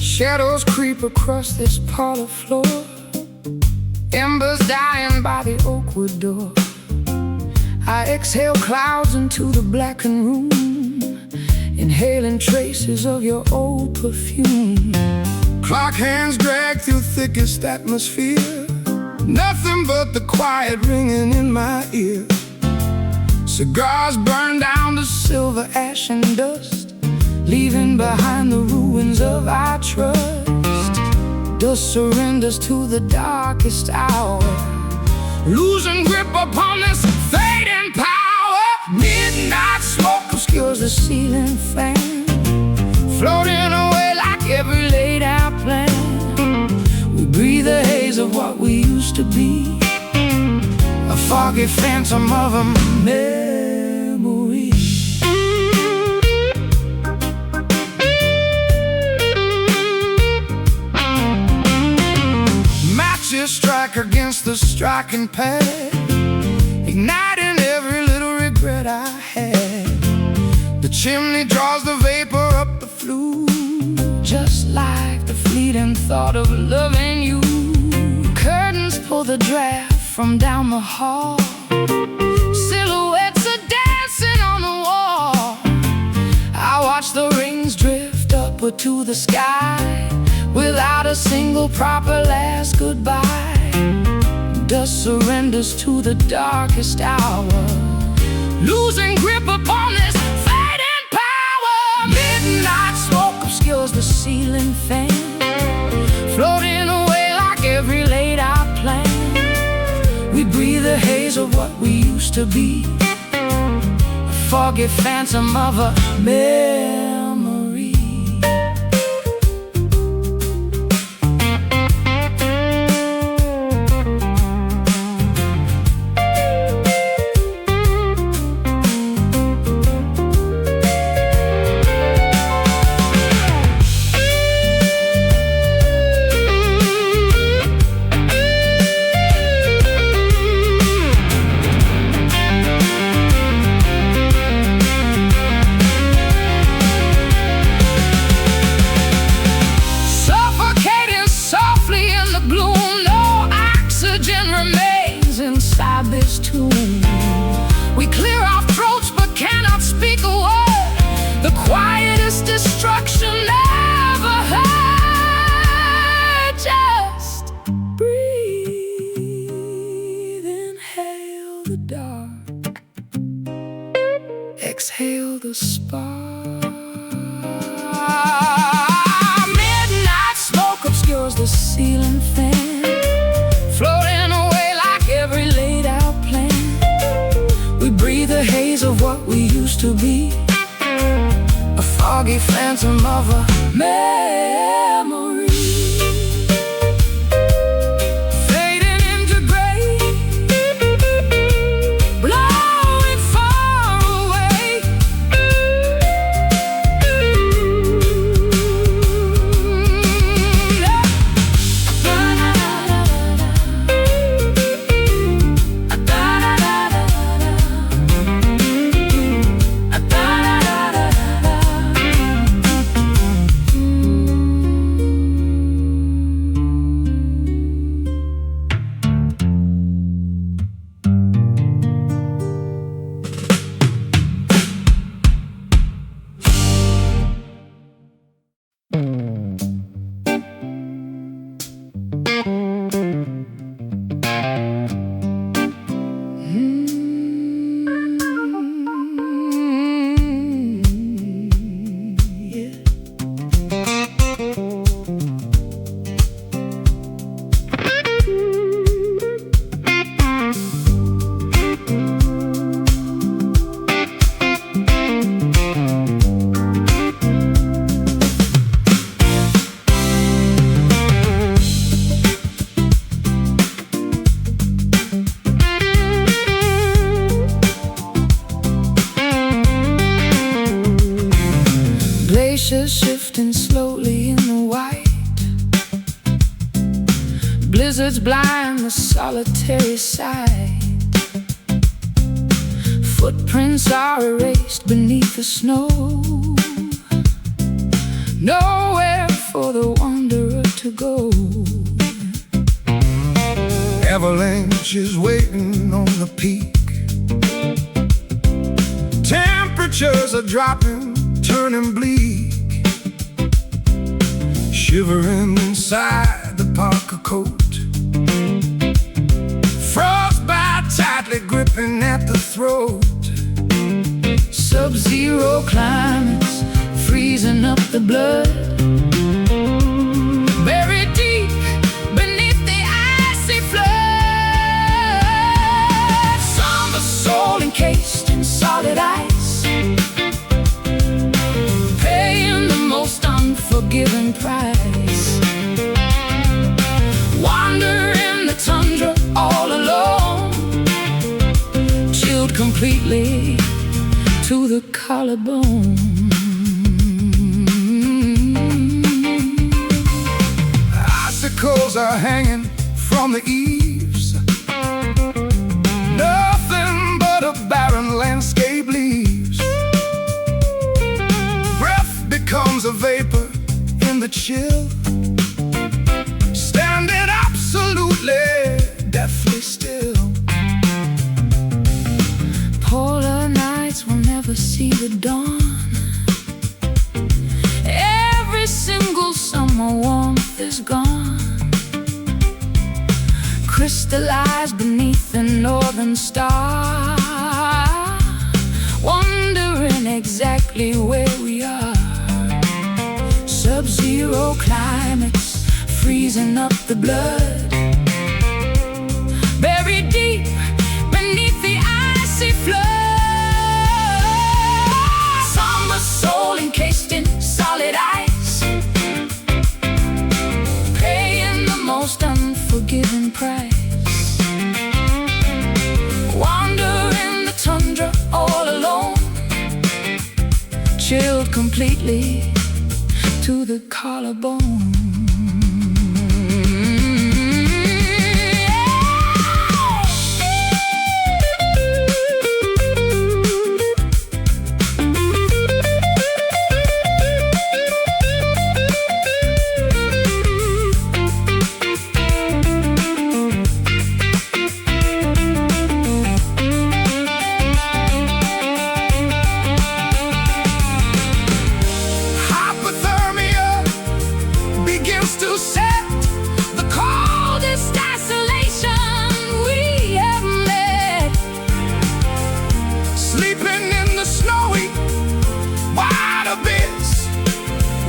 Shadows creep across this parlor floor, embers dying by the oak wood door. I exhale clouds into the blackened room, inhaling traces of your old perfume. Clock hands drag through thickest atmosphere, nothing but the quiet ringing in my ear. Cigars burn down to silver ash and dust, leaving behind the ruins of our trust. Dust surrenders to the darkest hour, losing grip upon this fading power. Midnight smoke obscures the ceiling fan, floating away like every laid out plan. We breathe the haze of what we used to be, a foggy phantom of a memory. tears strike against the striking pad, igniting every little regret I had. The chimney draws the vapor up the flue, just like the fleeting thought of loving you. Curtains pull the draft from down the hall, silhouettes are dancing on the wall. I watch the rings drift upward to the sky, without a single proper last goodbye. Dust surrenders to the darkest hour, losing grip upon this fading power. Midnight smoke obscures the ceiling fan, floating away like every laid-out plan. We breathe the haze of what we used to be, a foggy phantom of a memory. We clear our throats but cannot speak a word, the quietest destruction ever heard. Just breathe, inhale the dark, exhale the spark. Midnight smoke obscures the ceiling fan, floating away like every laid-out plan. We breathe the haze of what we used to be, a foggy phantom of a memory, fading into gray, blowing far away. Shifting slowly in the white, blizzards blind the solitary sight. Footprints are erased beneath the snow, nowhere for the wanderer to go. Avalanche is waiting on the peak, temperatures are dropping, turning bleak. Shivering inside the parka coat, frostbite tightly gripping at the throat. Sub-zero climates freezing up the blood, buried deep beneath the icy flood. Somber soul encased in solid ice, paying the most unforgiving price. Wander in the tundra all alone, chilled completely to the collarbone. Icicles are hanging from on the eaves. Nothing but a barren landscape leaves. Breath becomes a vapor in the chill, standing absolutely deathly still. Polar nights will never see the dawn. Every single summer warmth is gone, crystallized beneath the northern star, wondering exactly where we are. Sub-zero climates freezing up the blood, buried deep beneath the icy flood. Somber soul encased in solid ice, paying the most unforgiving price. Wandering the tundra all alone, chilled completely to the collarbone. To set the coldest isolation we have met, sleeping in the snowy wide abyss,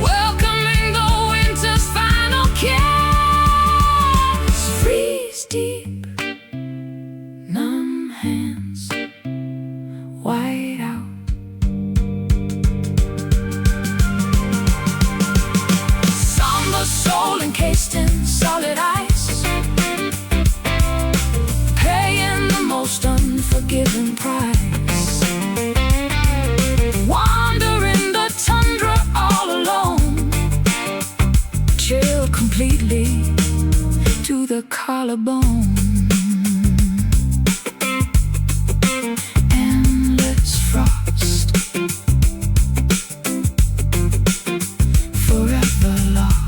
welcoming the winter's final kiss. Freeze deep, numb hands, white out. Soul encased in solid ice, paying the most unforgiving price. Wandering the tundra all alone, chilled completely to the collarbone. Endless frost, forever lost.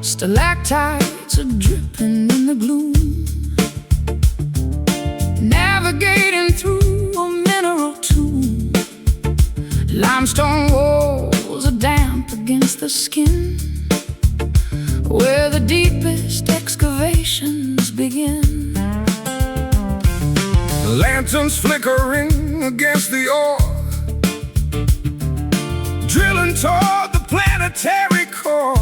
Stalactites are dripping in the gloom, navigating through a mineral tomb. Limestone walls are damp against the skin, where the deepest excavations begin. Lanterns flickering against the ore, drilling toward the planetary core.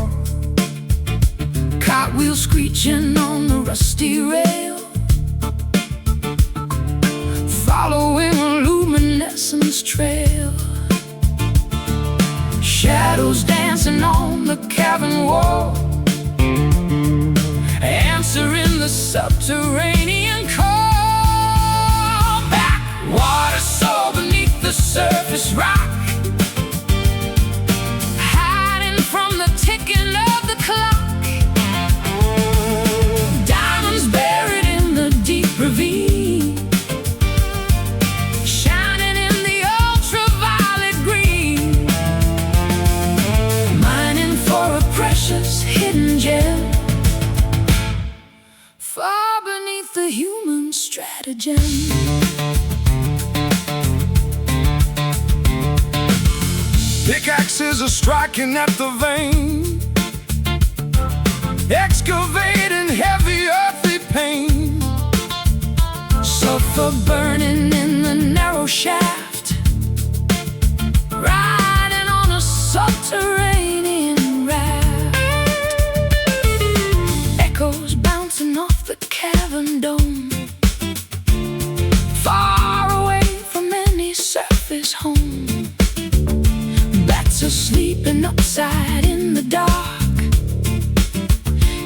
Cartwheels screeching on the rusty rail, following a luminescence trail. Shadows dancing on the cavern wall, answering the subterranean call. Backwater soul beneath the surface rock, hiding from the ticking of the clock. Diamonds buried in the deep ravine, shining in the ultraviolet green, mining for a precious hidden gem. stratagem. Pickaxes are striking at the vein, excavating heavy earthy pain. Sulfur burning in the narrow shaft, riding on a subterranean raft. Echoes bouncing off the cavern dome, far away from any surface home. Bats are sleeping upside in the dark,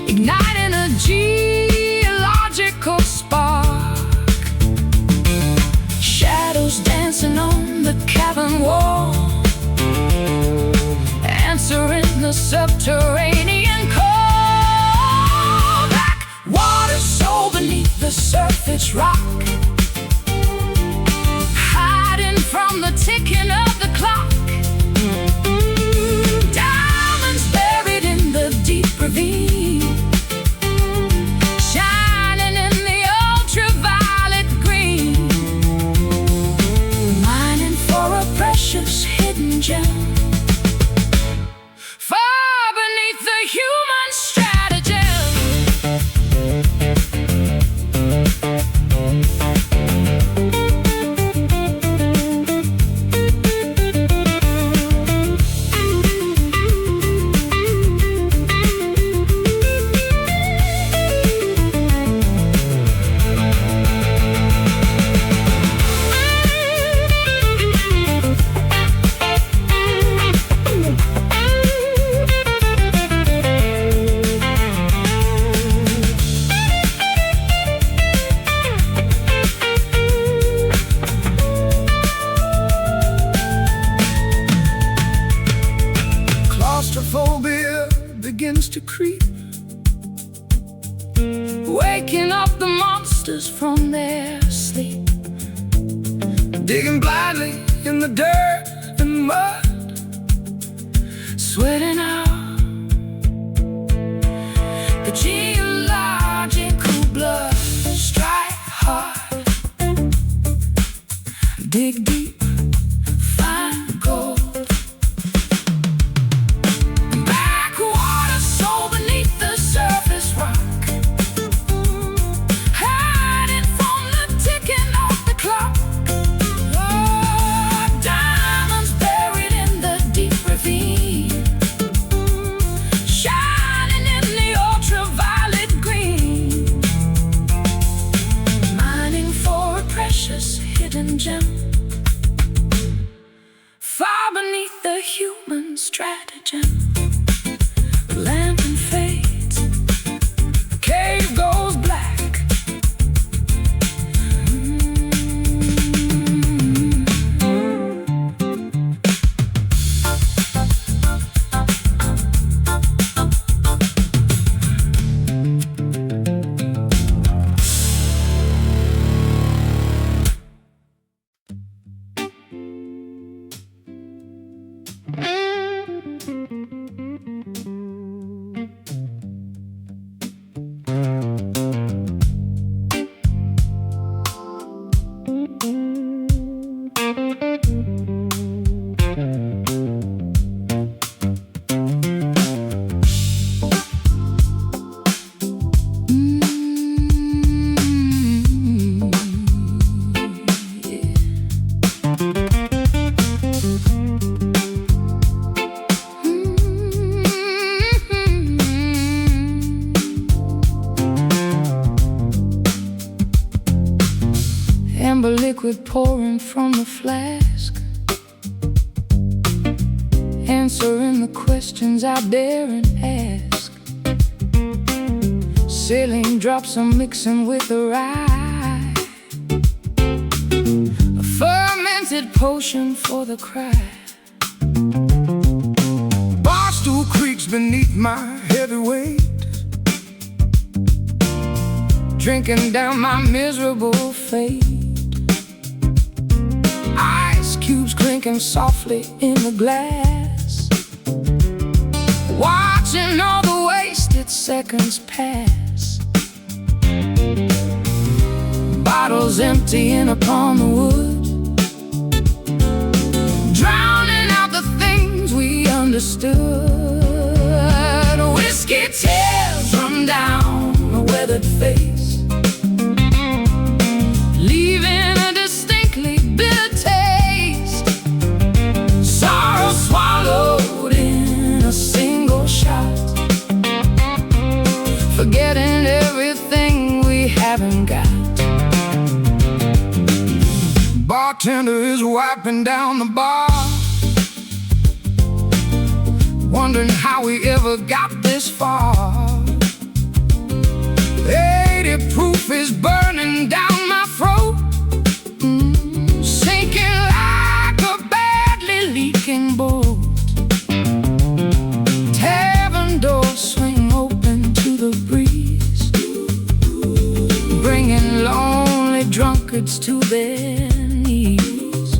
igniting a geological spark. Shadows dancing on the cavern wall, answering the subterranean call. Black water soul beneath the surface rock, hiding from the ticking of the clock. Diamonds buried in the deep ravine, shining in the ultraviolet green, mining for a precious hidden gem, far beneath the human stratagem. Claustrophobia begins to creep, Waking up the monsters from their sleep, digging blindly in the dirt and mud, sweating out the geological blood. Strike hard, dig deep, find gold. Backwater soul beneath the surface rock, hiding from the ticking of the clock. Oh, diamonds buried in the deep ravine, shining in the ultraviolet green, mining for a precious hidden gem, far beneath the human stratagem. Lantern fades, cave goes black. Amber liquid pouring from the flask, answering the questions I dare and ask. Saline drops are mixing with the rye, a fermented potion for the cry. Barstool creaks beneath my heavy weight, drinking down my miserable fate. Ice cubes clinking softly in the glass, watching all the wasted seconds pass. bottles emptying upon the wood, drowning out the things we understood. Whiskey tears run down a weathered face, leaving a distinctly bitter taste. Sorrow swallowed in a single shot, forgetting everything we haven't got. Bartender is wiping down the bar, wondering how we ever got this far. 80 proof is burning down my throat, sinking like a badly leaking boat. Tavern doors swing open to the breeze, bringing lonely drunkards to their knees.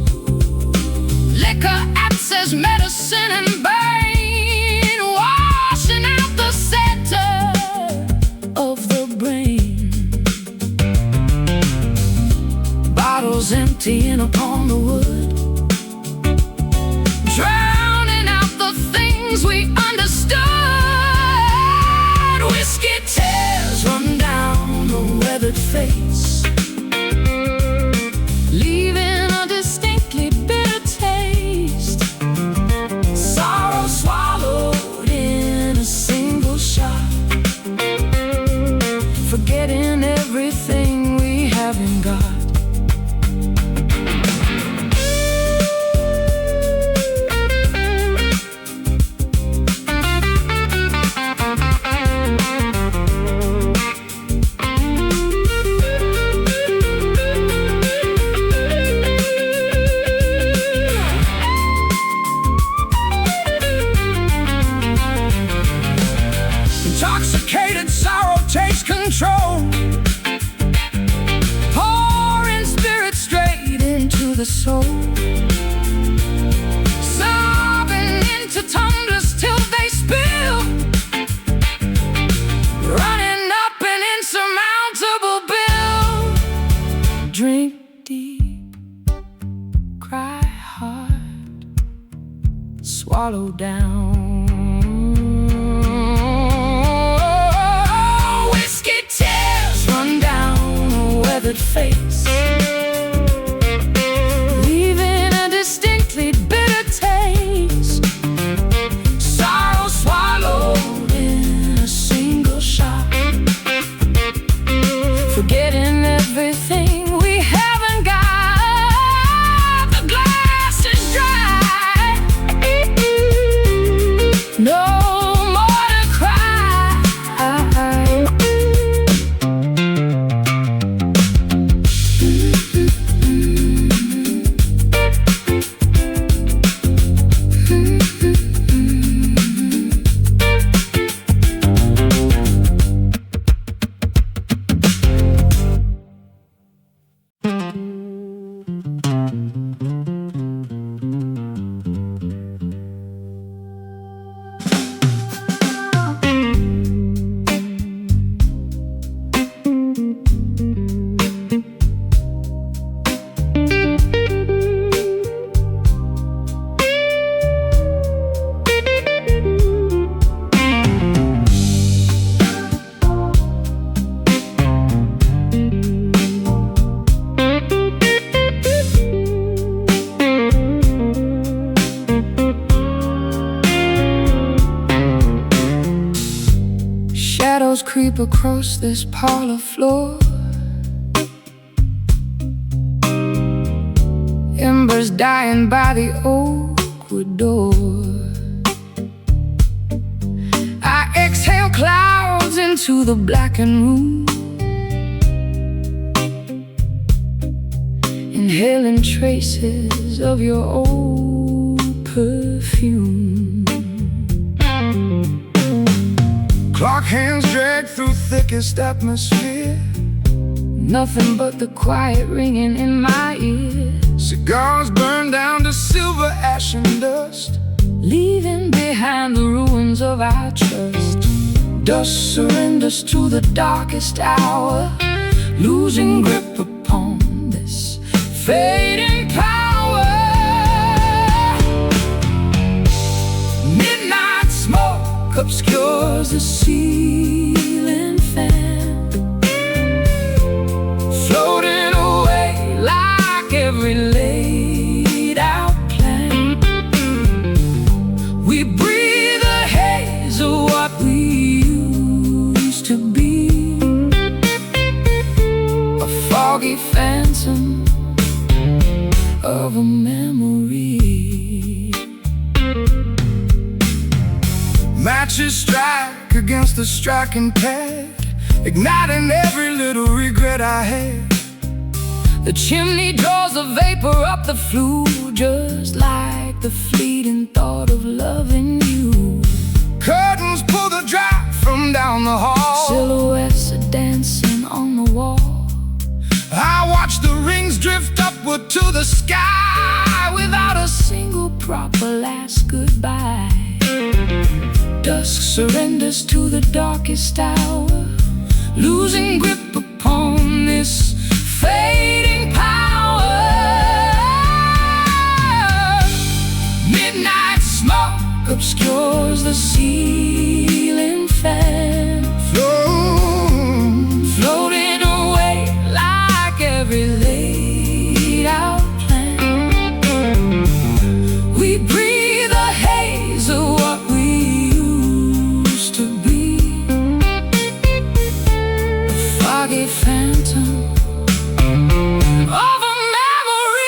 Liquor acts as medicine and pain, washing out the center of the brain. Bottles emptying upon the wood, drowning out the things we understood. Whiskey tears run down the weathered face, leaving a distinctly bitter taste. Sorrow swallowed in a single shot, forgetting everything we haven't got. Intoxicated sorrow takes control, pouring spirit straight into the soul, sobbing into tumblers till they spill, running up an insurmountable bill. Drink deep, cry hard, swallow down. Face, leaving a distinctly bitter taste. Sorrow swallowed in a single shot, forgetting everything we haven't got. The glass is dry, no more to cry. Shadows creep across this parlor floor, embers dying by the oakwood door. I exhale clouds into the blackened room, inhaling traces of your old perfume. Clock hands drag through thickest atmosphere, nothing but the quiet ringing in my ear. cigars burn down to silver ash and dust, leaving behind the ruins of our trust. Dust surrenders to the darkest hour, losing grip fading power. Midnight smoke obscures the ceiling fan, floating away like every laid out plan. We breathe a haze of what we used to be, a foggy phantom of a memory. Matches strike against the striking pad, igniting every little regret I had. The chimney draws the vapor up the flue, just like the fleeting thought of loving you. Curtains pull the draught from down the hall, silhouettes are dancing on the wall. I watch the rings drift upward to the sky, without a single proper last goodbye. Dusk surrenders to the darkest hour, losing grip upon this fading power. Midnight smoke obscures the ceiling fan, floating away like every laid out plan. We breathe a haze of what we used to be, a foggy phantom of a memory.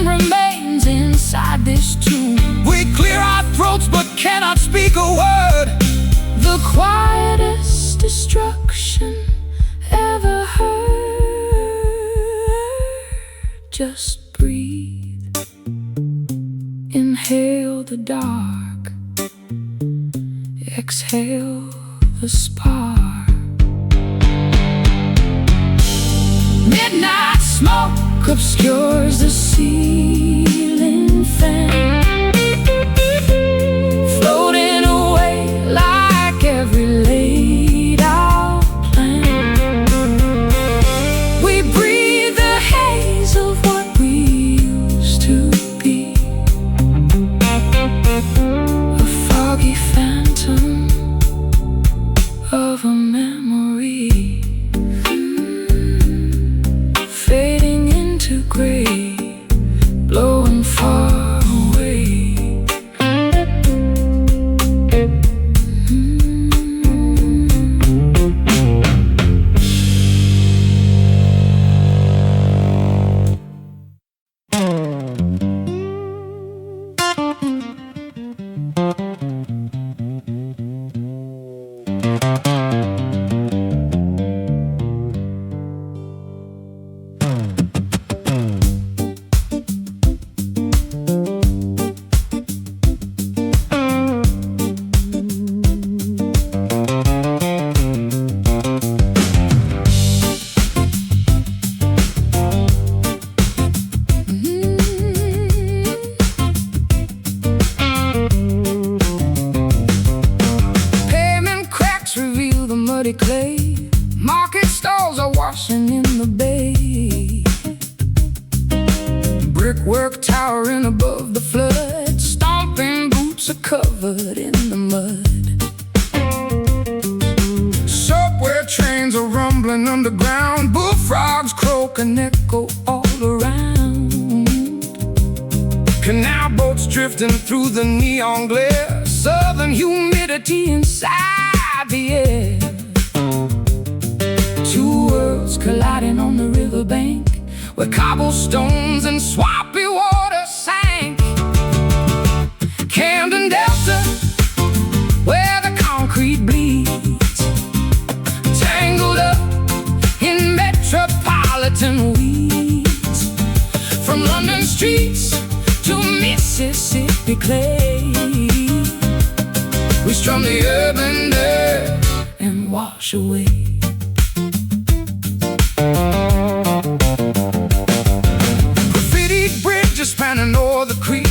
Remains inside this tomb. We clear our throats but cannot speak a word. The quietest destruction ever heard. Just breathe, inhale the dark, exhale the spark. Midnight smoke obscures the ceiling fan, floating away like every laid out plan. We breathe the haze of what we used to be, a foggy phantom of a memory, fading into gray, blowing far away. Clay. Market stalls are washing in the bay, brickwork towering above the flood, stomping boots are covered in the mud. Subway trains are rumbling underground, bullfrogs croak and echo all around. Canal boats drifting through the neon glare, southern humidity inside the air. Two worlds colliding on the riverbank, where cobblestones and swampy water sank. Camden Delta, where the concrete metropolitan weeds. From London streets to Mississippi clay, we strum the urban dirt and wash away. Graffitied bridges spanning o'er the creek,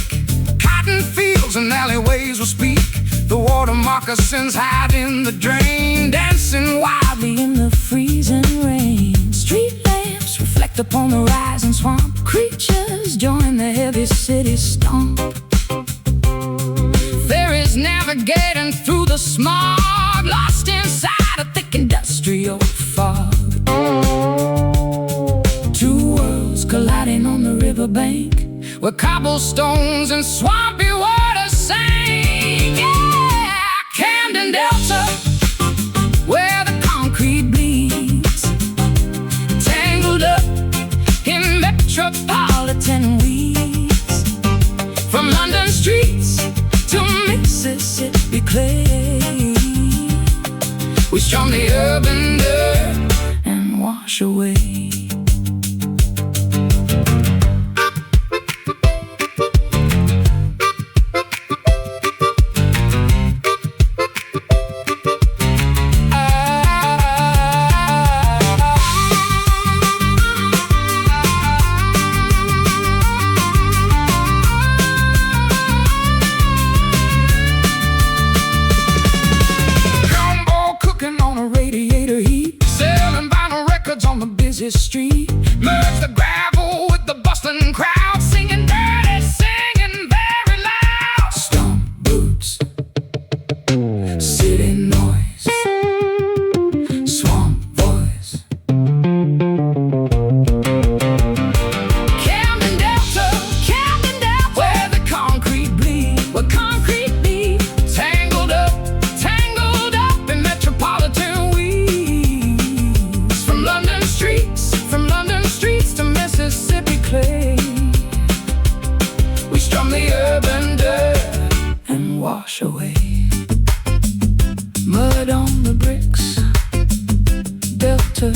cotton fields and alleyways will speak. The water moccasins hide in the drain, dancing wildly in the freezing rain. Street lamps reflect upon the rising swamp, creatures join the heavy city stomp. There is navigating through the smog, lost inside a thick industrial fog. Two worlds colliding on the riverbank, where cobblestones and swampy water sing. Yeah, Camden Delta, where the concrete bleeds, tangled up in metropolitan weeds. From London streets to Mississippi clay, we strum the urban dirt and wash away. Street, merge the gravel with the bustling crowd, singing dirty, singing very loud. Stomp boots, city noise, swamp voice. Camden Delta, where the concrete bleeds, tangled up in metropolitan weeds. From London streets to Mississippi clay, we strum the urban dirt and wash away. Mud on the bricks, Delta